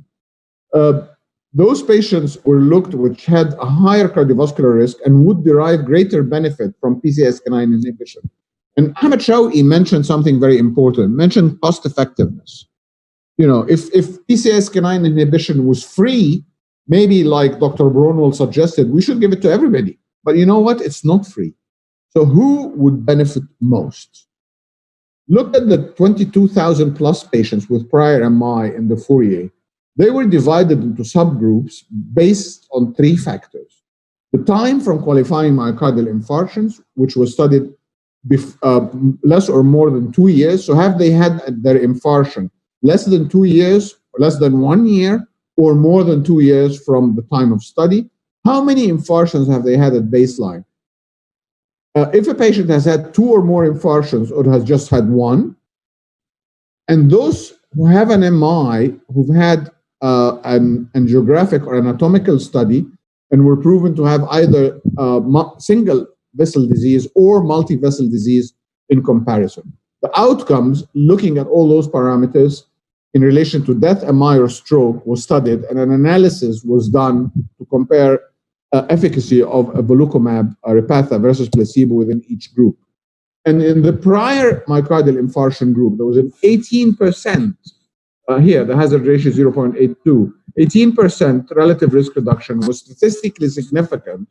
those patients were looked which had a higher cardiovascular risk and would derive greater benefit from PCSK9 inhibition. And Ahmed Shawqi mentioned something very important, mentioned cost effectiveness. You know, if PCSK9 inhibition was free, maybe like Dr. Bronwell suggested, we should give it to everybody. But you know what? It's not free. So who would benefit most? Look at the 22,000 plus patients with prior MI in the Fourier. They were divided into subgroups based on three factors. The time from qualifying myocardial infarctions, which was studied less or more than 2 years. So have they had their infarction less than 2 years, or less than 1 year, or more than 2 years from the time of study? How many infarctions have they had at baseline? If a patient has had 2 or more infarctions or has just had 1, and those who have an MI, who've had an angiographic or anatomical study and were proven to have either single vessel disease or multi-vessel disease in comparison. The outcomes, looking at all those parameters in relation to death, MI, or stroke, was studied, and an analysis was done to compare efficacy of Evolucomab Repatha versus placebo within each group. And in the prior myocardial infarction group, there was an 18%, here the hazard ratio is 0.82, 18% relative risk reduction was statistically significant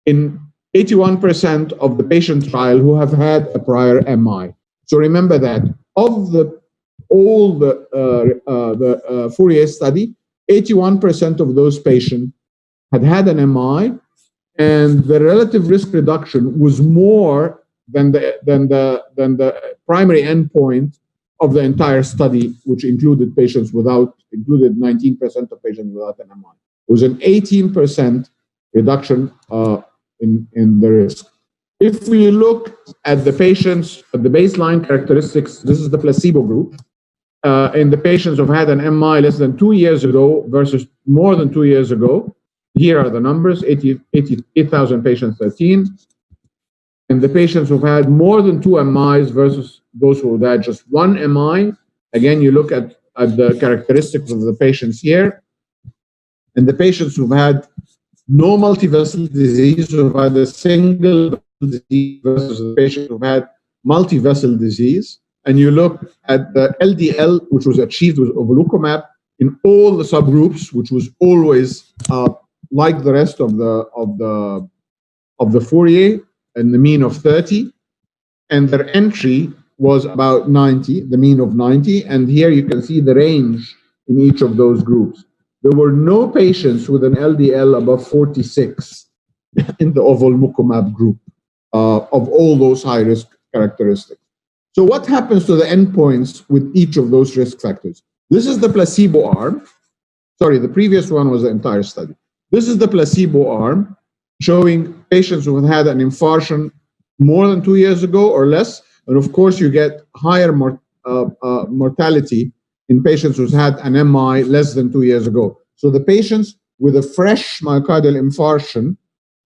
in 81% of the patient trial who have had a prior MI. So remember that of all the Fourier study, 81% of those patients had an MI, and the relative risk reduction was more than the primary endpoint of the entire study, which included 19% of patients without an MI. It was an 18% reduction in the risk. If we look at the patients, at the baseline characteristics, this is the placebo group, in the patients who've had an MI less than 2 years ago versus more than 2 years ago, here are the numbers, 88,000 patients, 13. And the patients who've had more than 2 MIs versus those who had just 1 MI, again, you look at the characteristics of the patients here, and the patients who've had no multi-vessel disease, who've had a single disease versus the patients who've had multi-vessel disease, and you look at the LDL, which was achieved with Evolucomab in all the subgroups, which was always like the rest of the Fourier, and the mean of 30, and their entry was about 90, the mean of 90, and here you can see the range in each of those groups. There were no patients with an LDL above 46 in the Evolucomab group of all those high-risk characteristics. So what happens to the endpoints with each of those risk factors? This is the placebo arm. Sorry, the previous one was the entire study. This is the placebo arm, showing patients who had an infarction more than 2 years ago or less. And of course, you get higher mortality in patients who've had an MI less than 2 years ago. So the patients with a fresh myocardial infarction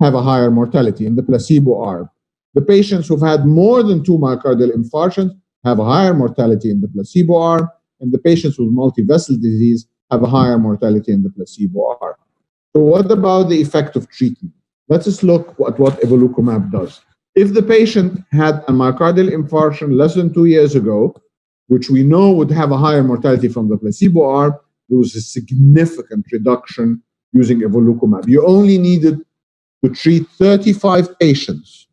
have a higher mortality in the placebo arm. The patients who've had more than 2 myocardial infarctions have a higher mortality in the placebo arm, and the patients with multi-vessel disease have a higher mortality in the placebo arm. So what about the effect of treatment? Let's just look at what Evolucomab does. If the patient had a myocardial infarction less than 2 years ago, which we know would have a higher mortality from the placebo arm, there was a significant reduction using Evolucomab. You only needed to treat 35 patients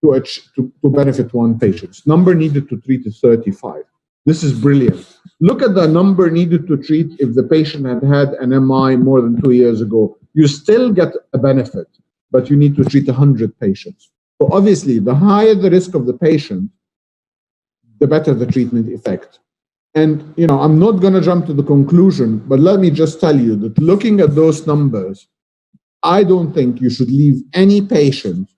to benefit one patient. Number needed to treat is 35. This is brilliant. Look at the number needed to treat if the patient had had an MI more than 2 years ago. You still get a benefit, but you need to treat 100 patients. So obviously, the higher the risk of the patient, the better the treatment effect. And, you know, I'm not going to jump to the conclusion, but let me just tell you that looking at those numbers, I don't think you should leave any patient.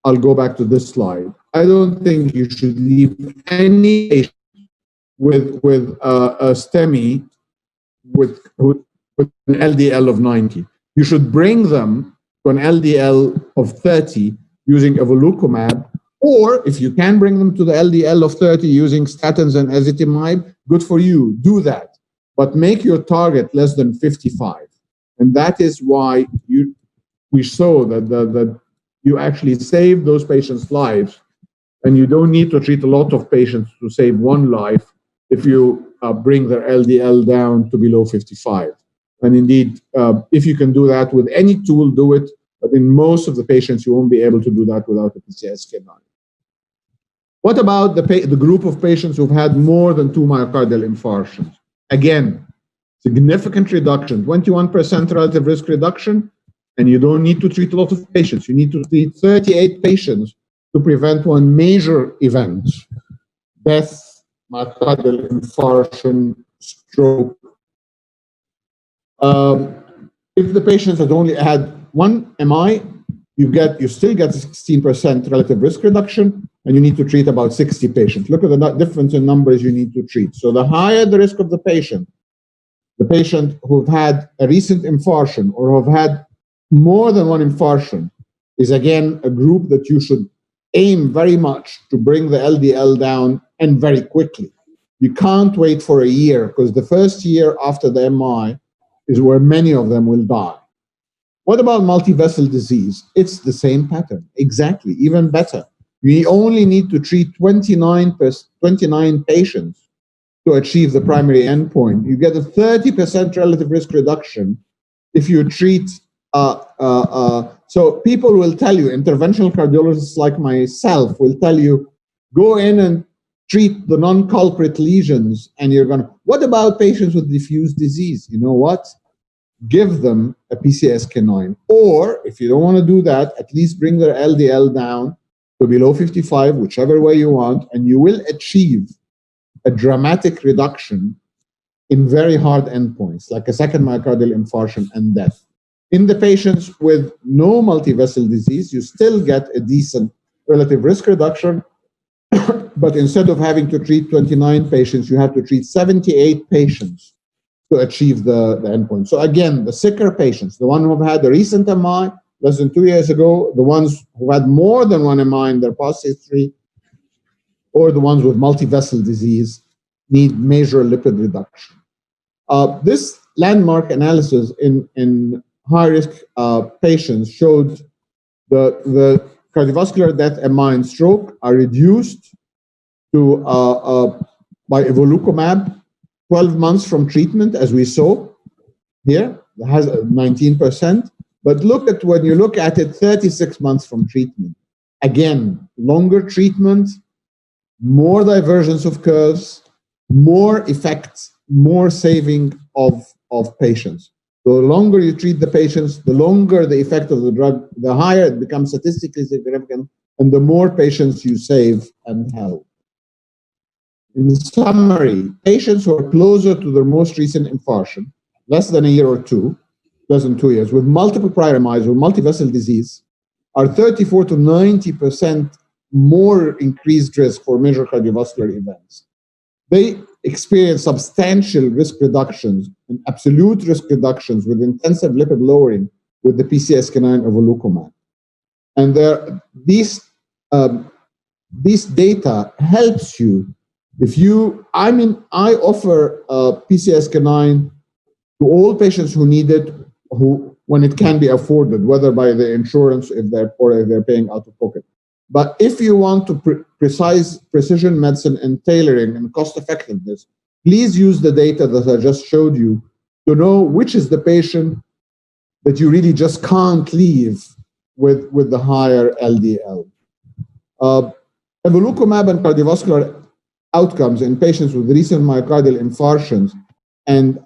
I'll go back to this slide. I don't think you should leave any patient with a STEMI with an LDL of 90. You should bring them to an LDL of 30 using Evolucomab, or if you can bring them to the LDL of 30 using statins and ezetimibe, good for you, do that. But make your target less than 55. And that is why we saw that you actually save those patients' lives, and you don't need to treat a lot of patients to save one life if you bring their LDL down to below 55. And indeed, if you can do that with any tool, do it. But in most of the patients, you won't be able to do that without a PCSK9. What about the group of patients who've had more than 2 myocardial infarctions? Again, significant reduction, 21% relative risk reduction, and you don't need to treat a lot of patients. You need to treat 38 patients to prevent one major event: death, myocardial infarction, stroke. If the patient has only had one MI, you still get a 16% relative risk reduction, and you need to treat about 60 patients. Look at the difference in numbers you need to treat. So the higher the risk of the patient who've had a recent infarction or who've had more than one infarction is again a group that you should aim very much to bring the LDL down, and very quickly. You can't wait for a year, because the first year after the MI is where many of them will die. What about multivessel disease? It's the same pattern, exactly, even better. We only need to treat 29 patients to achieve the primary endpoint. You get a 30% relative risk reduction if you treat. So people will tell you, interventional cardiologists like myself will tell you, go in and treat the non-culprit lesions, and you're going to. What about patients with diffuse disease? You know what? Give them a PCSK9. Or if you don't want to do that, at least bring their LDL down to below 55, whichever way you want, and you will achieve a dramatic reduction in very hard endpoints, like a second myocardial infarction and death. In the patients with no multivessel disease, you still get a decent relative risk reduction, but instead of having to treat 29 patients, you have to treat 78 patients to achieve the endpoint. So again, the sicker patients, the ones who have had a recent MI less than 2 years ago, the ones who had more than one MI in their past history, or the ones with multivessel disease, need major lipid reduction. This landmark analysis in high-risk patients showed the cardiovascular death, MI, and stroke are reduced to by Evolucomab 12 months from treatment, as we saw here. It has 19%. But look at when you look at it 36 months from treatment. Again, longer treatment, more divergence of curves, more effects, more saving of patients. The longer you treat the patients, the longer the effect of the drug, the higher it becomes statistically significant, and the more patients you save and help. In summary, patients who are closer to their most recent infarction, less than a year or two, less than 2 years, with multiple prior MIs or multivessel disease, are 34 to 90% more increased risk for major cardiovascular events. They experience substantial risk reductions and absolute risk reductions with intensive lipid lowering with the PCSK9 Evolucomab. And these data helps you. I offer PCSK9 to all patients who need it, when it can be afforded, whether by the insurance if they're paying out of pocket. But if you want to precision medicine and tailoring and cost effectiveness, please use the data that I just showed you to know which is the patient that you really just can't leave with the higher LDL. Evolucomab and cardiovascular outcomes in patients with recent myocardial infarctions and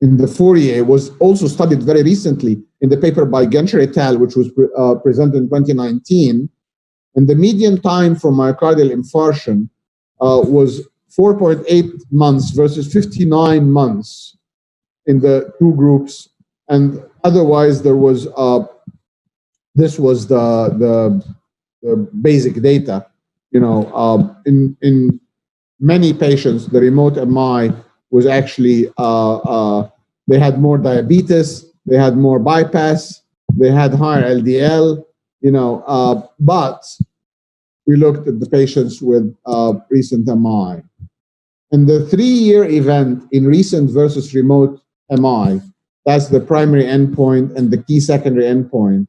in the Fourier was also studied very recently in the paper by Genscher et al., which was presented in 2019. And the median time for myocardial infarction was 4.8 months versus 59 months in the two groups. And otherwise, there was this was the basic data. You know, in many patients, the remote MI was actually they had more diabetes, they had more bypass, they had higher LDL. You know, but we looked at the patients with recent MI. And the 3-year event in recent versus remote MI, that's the primary endpoint and the key secondary endpoint.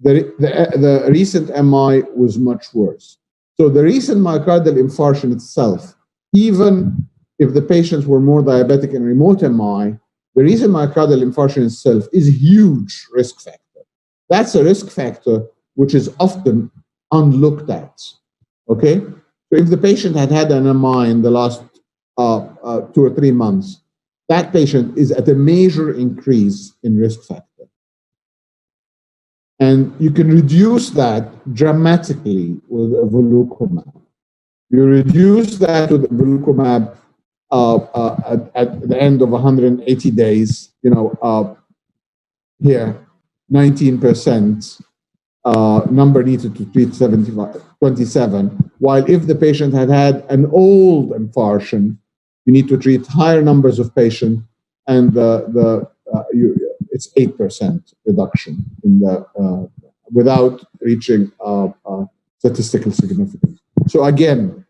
The recent MI was much worse. So the recent myocardial infarction itself, even if the patients were more diabetic in remote MI, the recent myocardial infarction itself is a huge risk factor. That's a risk factor which is often unlooked at, okay? So if the patient had had an MI in the last 2 or 3 months, that patient is at a major increase in risk factor. And you can reduce that dramatically with Evolucomab. You reduce that with Evolucomab at the end of 180 days, you know, here, 19%. Number needed to treat 27, while if the patient had had an old infarction, you need to treat higher numbers of patients, and it's 8% reduction in the without reaching statistical significance. So again,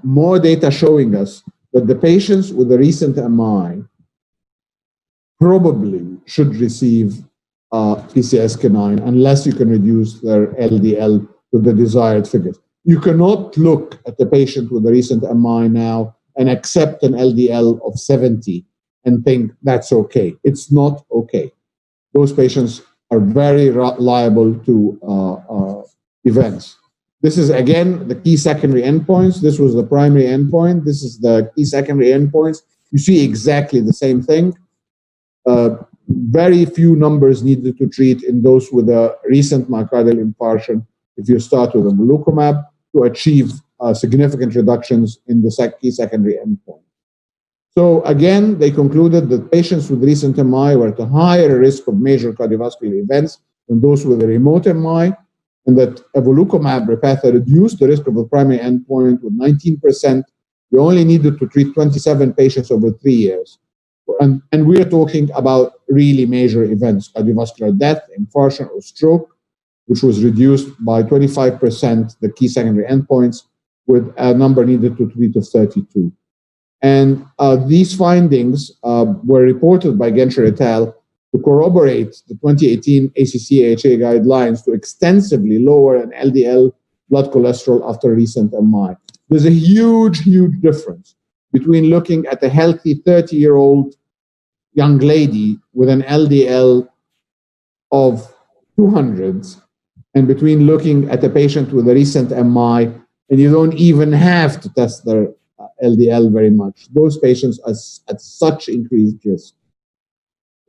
more data showing us that the patients with the recent MI probably should receive PCSK9 unless you can reduce their LDL to the desired figures. You cannot look at the patient with a recent MI now and accept an LDL of 70 and think that's okay. It's not okay. Those patients are very liable to events. This is, again, the key secondary endpoints. This was the primary endpoint. This is the key secondary endpoints. You see exactly the same thing. Very few numbers needed to treat in those with a recent myocardial infarction if you start with Evolucomab to achieve significant reductions in the key secondary endpoint. So again, they concluded that patients with recent MI were at a higher risk of major cardiovascular events than those with a remote MI, and that Evolucomab Repatha reduced the risk of the primary endpoint with 19%. We only needed to treat 27 patients over 3 years. And we are talking about really major events, cardiovascular death, infarction, or stroke, which was reduced by 25%, the key secondary endpoints, with a number needed to treat of 32. And these findings were reported by Genscher et al. To corroborate the 2018 ACC-AHA guidelines to extensively lower an LDL blood cholesterol after recent MI. There's a huge, huge difference between looking at a healthy 30-year-old young lady with an LDL of 200s and between looking at a patient with a recent MI, and you don't even have to test their LDL very much. Those patients are at such increased risk.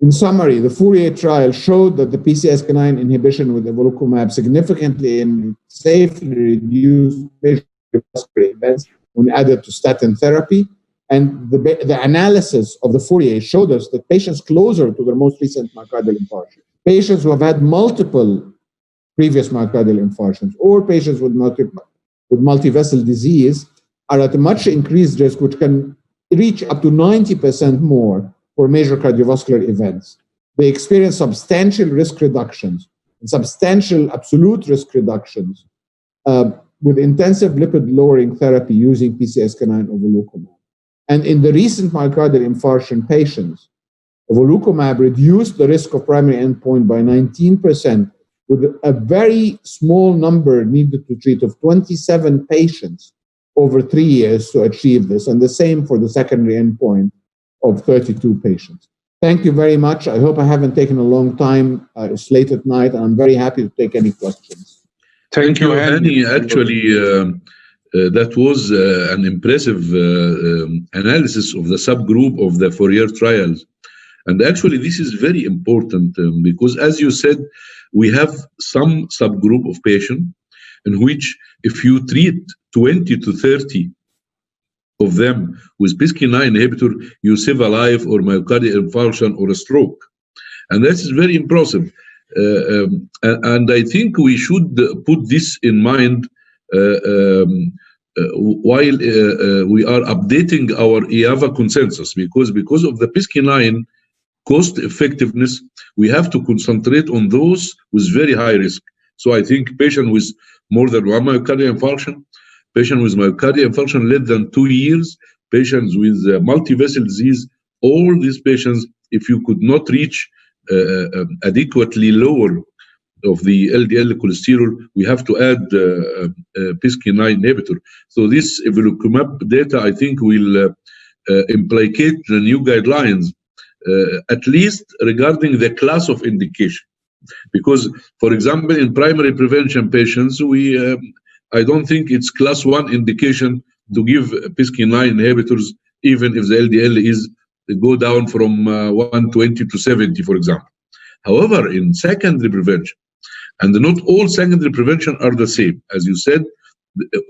In summary, the Fourier trial showed that the PCSK9 inhibition with Evolucomab significantly and safely reduced major cardiovascular events when added to statin therapy. And the analysis of the Fourier showed us that patients closer to their most recent myocardial infarction, patients who have had multiple previous myocardial infarctions, or patients with multi-vessel disease are at a much increased risk, which can reach up to 90% more for major cardiovascular events. They experience substantial risk reductions and substantial absolute risk reductions with intensive lipid-lowering therapy using PCSK9 Evolucomab. And in the recent myocardial infarction patients, Evolucomab reduced the risk of primary endpoint by 19%, with a very small number needed to treat of 27 patients over 3 years to achieve this, and the same for the secondary endpoint of 32 patients. Thank you very much. I hope I haven't taken a long time. It's late at night, and I'm very happy to take any questions. Thank you, Hani. Actually, that was an impressive analysis of the subgroup of the Fourier trials. And actually, this is very important because, as you said, we have some subgroup of patients in which if you treat 20 to 30 of them with PCSK9 inhibitor, you save a life or myocardial infarction or a stroke. And that is very impressive. And I think we should put this in mind while we are updating our WAVA consensus, because of the PCSK9 cost effectiveness, we have to concentrate on those with very high risk. So I think patient with more than one myocardial infarction, patient with myocardial infarction less than 2 years, patients with multi-vessel disease, all these patients, if you could not reach adequately lower of the LDL cholesterol, we have to add PCSK9 inhibitor. So this Evolucomab data, I think, will implicate the new guidelines, at least regarding the class of indication. Because, for example, in primary prevention patients, I don't think it's class 1 indication to give PCSK9 inhibitors, even if the LDL is go down from 120 to 70, for example. However, in secondary prevention, and not all secondary prevention are the same, as you said,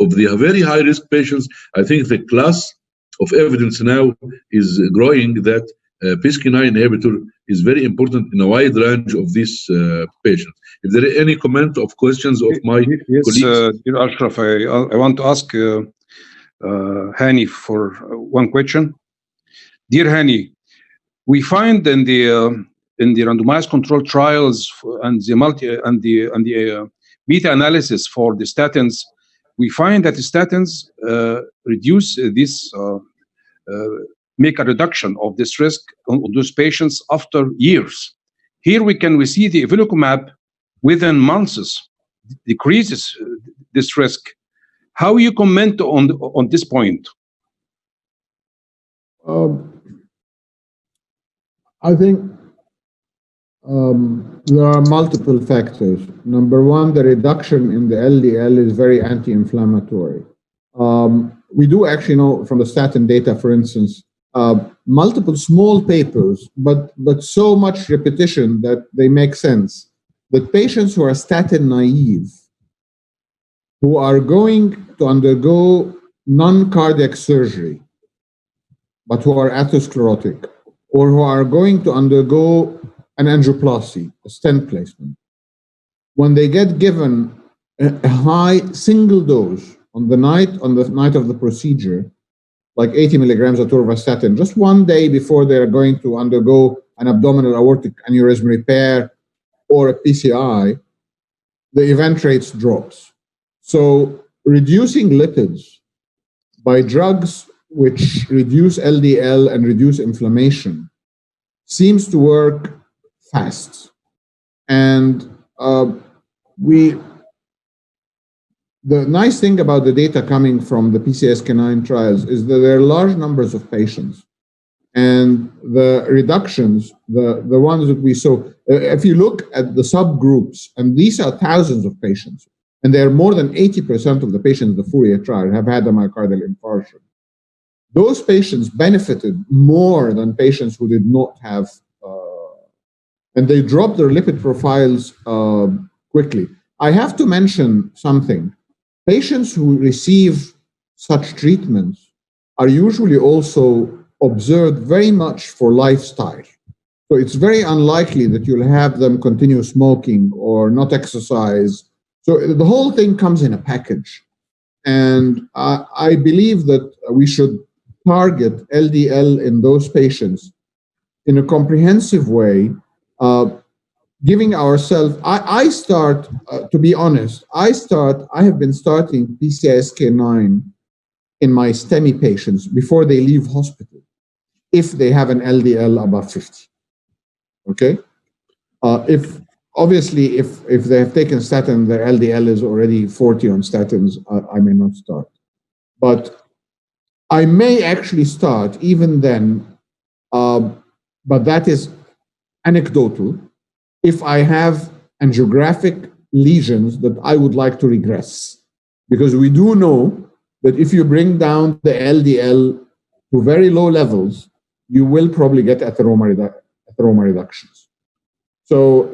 of the very high risk patients, I think the class of evidence now is growing that PCSK9 inhibitor is very important in a wide range of these patients. If there are any comment of questions of my colleagues. Dear Ashraf, I want to ask Hani for one question. Dear Hani, we find in the randomized control trials and the meta-analysis for the statins, we find that the statins reduce this, make a reduction of this risk on those patients after years. Here we see the Evolucomab within months decreases this risk. How you comment on this point? I think there are multiple factors. Number one, the reduction in the LDL is very anti-inflammatory. We do actually know from the statin data, for instance, multiple small papers, but so much repetition that they make sense, that patients who are statin naive, who are going to undergo non-cardiac surgery, but who are atherosclerotic, or who are going to undergo an angioplasty, a stent placement, when they get given a high single dose on the night of the procedure, like 80 milligrams of atorvastatin, just one day before they're going to undergo an abdominal aortic aneurysm repair or a PCI, the event rates drops. So reducing lipids by drugs which reduce LDL and reduce inflammation seems to work fast. And the nice thing about the data coming from the PCSK9 trials is that there are large numbers of patients. And the reductions, the ones that we saw, if you look at the subgroups, and these are thousands of patients, and there are more than 80% of the patients in the Fourier trial have had a myocardial infarction. Those patients benefited more than patients who did not have, and they dropped their lipid profiles quickly. I have to mention something. Patients who receive such treatments are usually also observed very much for lifestyle. So it's very unlikely that you'll have them continue smoking or not exercise. So the whole thing comes in a package. And I believe that we should target LDL in those patients in a comprehensive way, giving ourselves, I start, to be honest, I have been starting PCSK9 in my STEMI patients before they leave hospital, if they have an LDL above 50, okay? Obviously, if they have taken statin, their LDL is already 40 on statins, I may not start. But I may actually start even then but that is anecdotal, if I have angiographic lesions that I would like to regress. Because we do know that if you bring down the LDL to very low levels, you will probably get atheroma reductions. So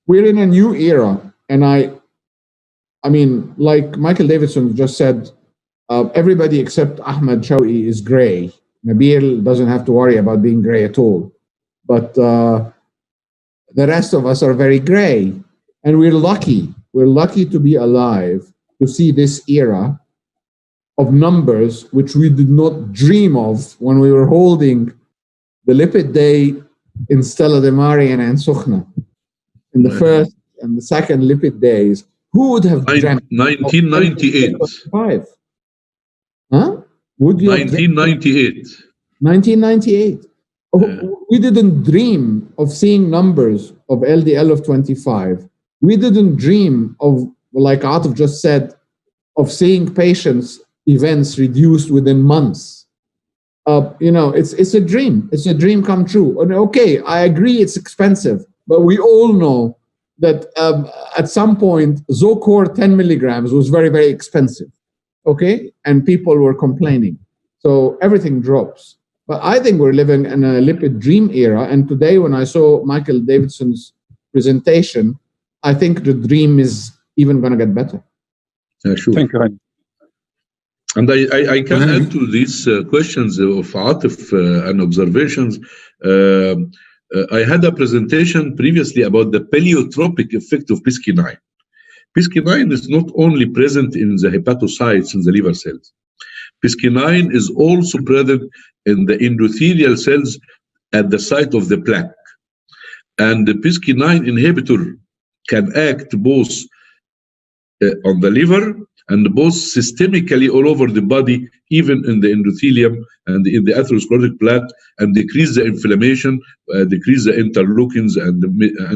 we're in a new era, and I mean, like Michael Davidson just said, everybody except Ahmed Shawqi is gray. Nabil doesn't have to worry about being gray at all. But the rest of us are very gray. And we're lucky. We're lucky to be alive to see this era of numbers which we did not dream of when we were holding the Lipid Day in Stella de Mare and Ain Sokhna. In the first and the second Lipid days, who would have dreamt? 1998. Huh? Would you 1998. 1998. We didn't dream of seeing numbers of LDL of 25. We didn't dream of, like Atif just said, of seeing patients' events reduced within months. It's a dream. It's a dream come true. And okay, I agree it's expensive, but we all know that at some point, Zocor 10 milligrams was very, very expensive. Okay, and people were complaining. So everything drops. But I think we're living in a lipid dream era. And today, when I saw Michael Davidson's presentation, I think the dream is even going to get better. Sure. Thank you. And I can add to these questions of Atif and observations. I had a presentation previously about the pleiotropic effect of PCSK9. PCSK9 is not only present in the hepatocytes in the liver cells. PCSK9 is also present in the endothelial cells at the site of the plaque. And the PCSK9 inhibitor can act both on the liver and both systemically all over the body, even in the endothelium and in the atherosclerotic plaque, and decrease the inflammation, decrease the interleukins and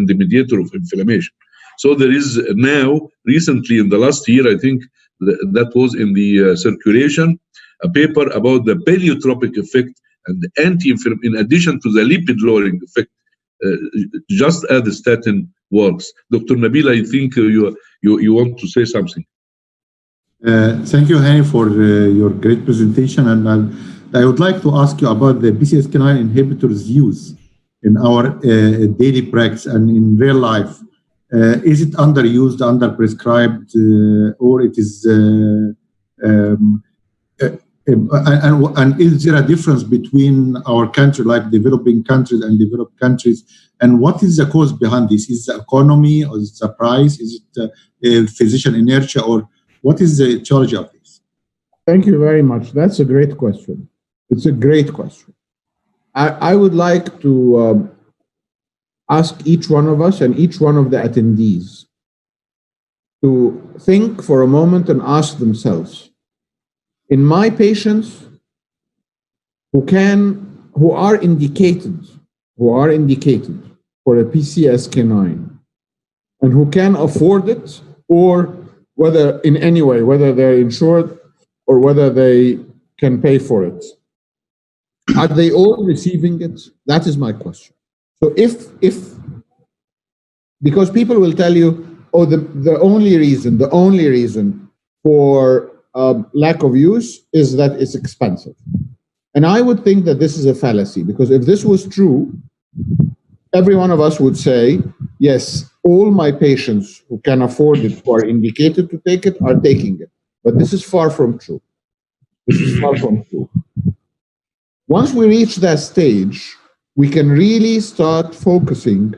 the mediator of inflammation. So there is now, recently in the last year, I think that was in the circulation, a paper about the pleiotropic effect and the anti-inflammatory, in addition to the lipid lowering effect, just as the statin works. Dr. Nabil, I think you want to say something. Thank you, Hani, for your great presentation. And I would like to ask you about the PCSK9 inhibitors use in our daily practice and in real life. Is it underused, underprescribed, or it is? And is there a difference between our country, like developing countries and developed countries? And what is the cause behind this? Is it the economy, or is it the price? Is it physician inertia, or what is the charge of this? Thank you very much. That's a great question. It's a great question. I would like to ask each one of us and each one of the attendees to think for a moment and ask themselves, in my patients who are indicated for a PCSK9 and who can afford it, or whether in any way, whether they're insured or whether they can pay for it, are they all receiving it? That is my question. So because people will tell you, oh, the only reason for lack of use is that it's expensive. And I would think that this is a fallacy, because if this was true, every one of us would say, yes, all my patients who can afford it, who are indicated to take it, are taking it. But this is far from true. This is far from true. Once we reach that stage, we can really start focusing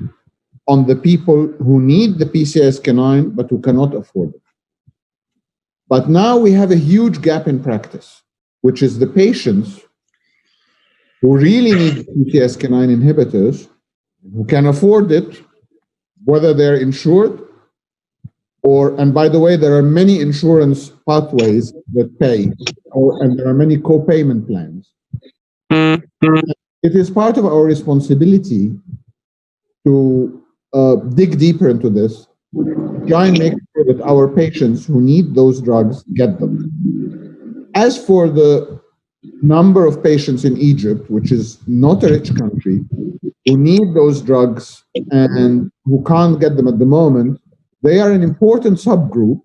on the people who need the PCSK9 but who cannot afford it. But now we have a huge gap in practice, which is the patients who really need PCSK9 inhibitors, who can afford it, whether they're insured and by the way, there are many insurance pathways that pay, and there are many co-payment plans. It is part of our responsibility to dig deeper into this, try and make sure that our patients who need those drugs get them. As for the number of patients in Egypt, which is not a rich country, who need those drugs and who can't get them at the moment, they are an important subgroup,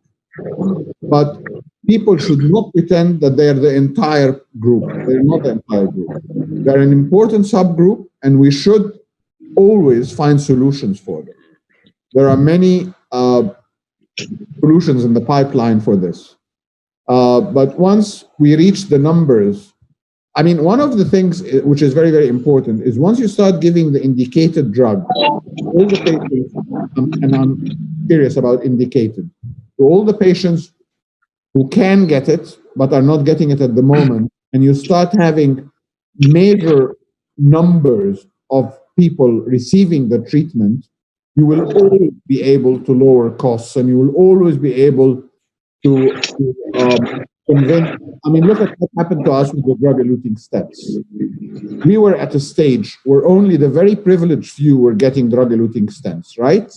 but people should not pretend that they're the entire group. They're not the entire group. They're an important subgroup, and we should always find solutions for them. There are many solutions in the pipeline for this. But once we reach the numbers, I mean, one of the things which is very, very important is once you start giving the indicated drug, all the patients, and I'm serious about indicated, to all the patients who can get it but are not getting it at the moment, and you start having major numbers of people receiving the treatment, you will always be able to lower costs, and you will always be able to convince. I mean, look at what happened to us with the drug-eluting stents. We were at a stage where only the very privileged few were getting drug-eluting stents, right?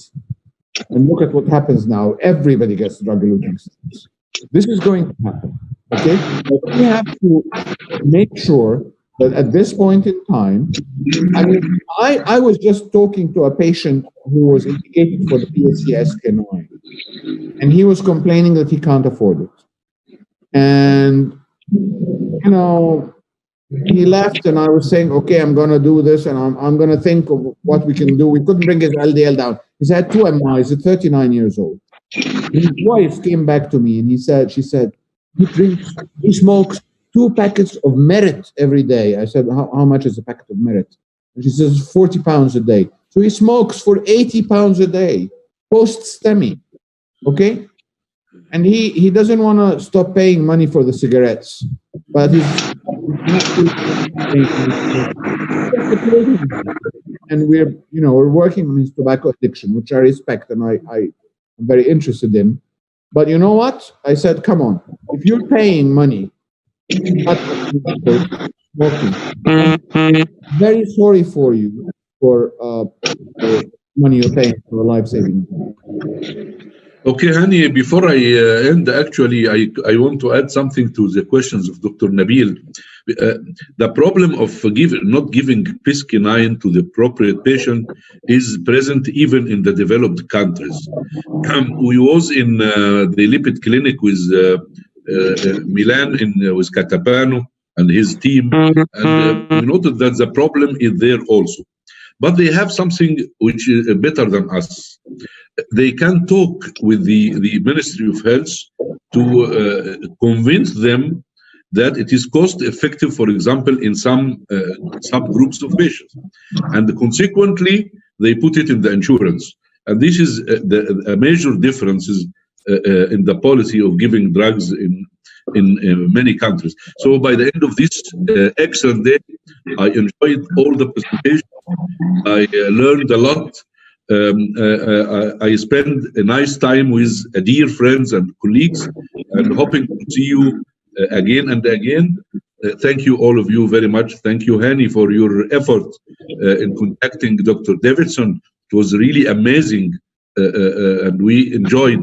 And look at what happens now. Everybody gets drug-eluting stents. This is going to happen, okay? But we have to make sure that at this point in time, I mean, I was just talking to a patient who was indicated for the PCSK9, and he was complaining that he can't afford it. And, you know, he left, and I was saying, okay, I'm going to do this, and I'm going to think of what we can do. We couldn't bring his LDL down. He's had 2 MIs at 39 years old. His wife came back to me, and she said, he smokes 2 packets of Merit every day. I said, how much is a packet of Merit? And she says, 40 pounds a day. So he smokes for 80 pounds a day, post-STEMI, okay? And he doesn't want to stop paying money for the cigarettes, but and we're working on his tobacco addiction, which I respect and I'm very interested in. But you know what? I said, come on, if you're paying money, smoking, I'm very sorry for you for money you're paying for a life-saving. Okay, Hani, before I end, actually, I want to add something to the questions of Dr. Nabil. The problem of not giving PCSK9 to the appropriate patient is present even in the developed countries. We was in the Lipid clinic with Milan with Catapano and his team, and we noted that the problem is there also. But they have something which is better than us. They can talk with the Ministry of Health to convince them that it is cost effective, for example, in some subgroups of patients. And consequently, they put it in the insurance. And this is a major differences in the policy of giving drugs in many countries. So by the end of this excellent day, I enjoyed all the presentations. I learned a lot. I spent a nice time with dear friends and colleagues, and hoping to see you again and again. Thank you, all of you, very much. Thank you, Hani, for your effort in contacting Dr. Davidson. It was really amazing, and we enjoyed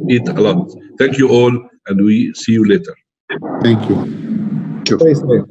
it a lot. Thank you all, and we see you later. Thank you. Stay safe.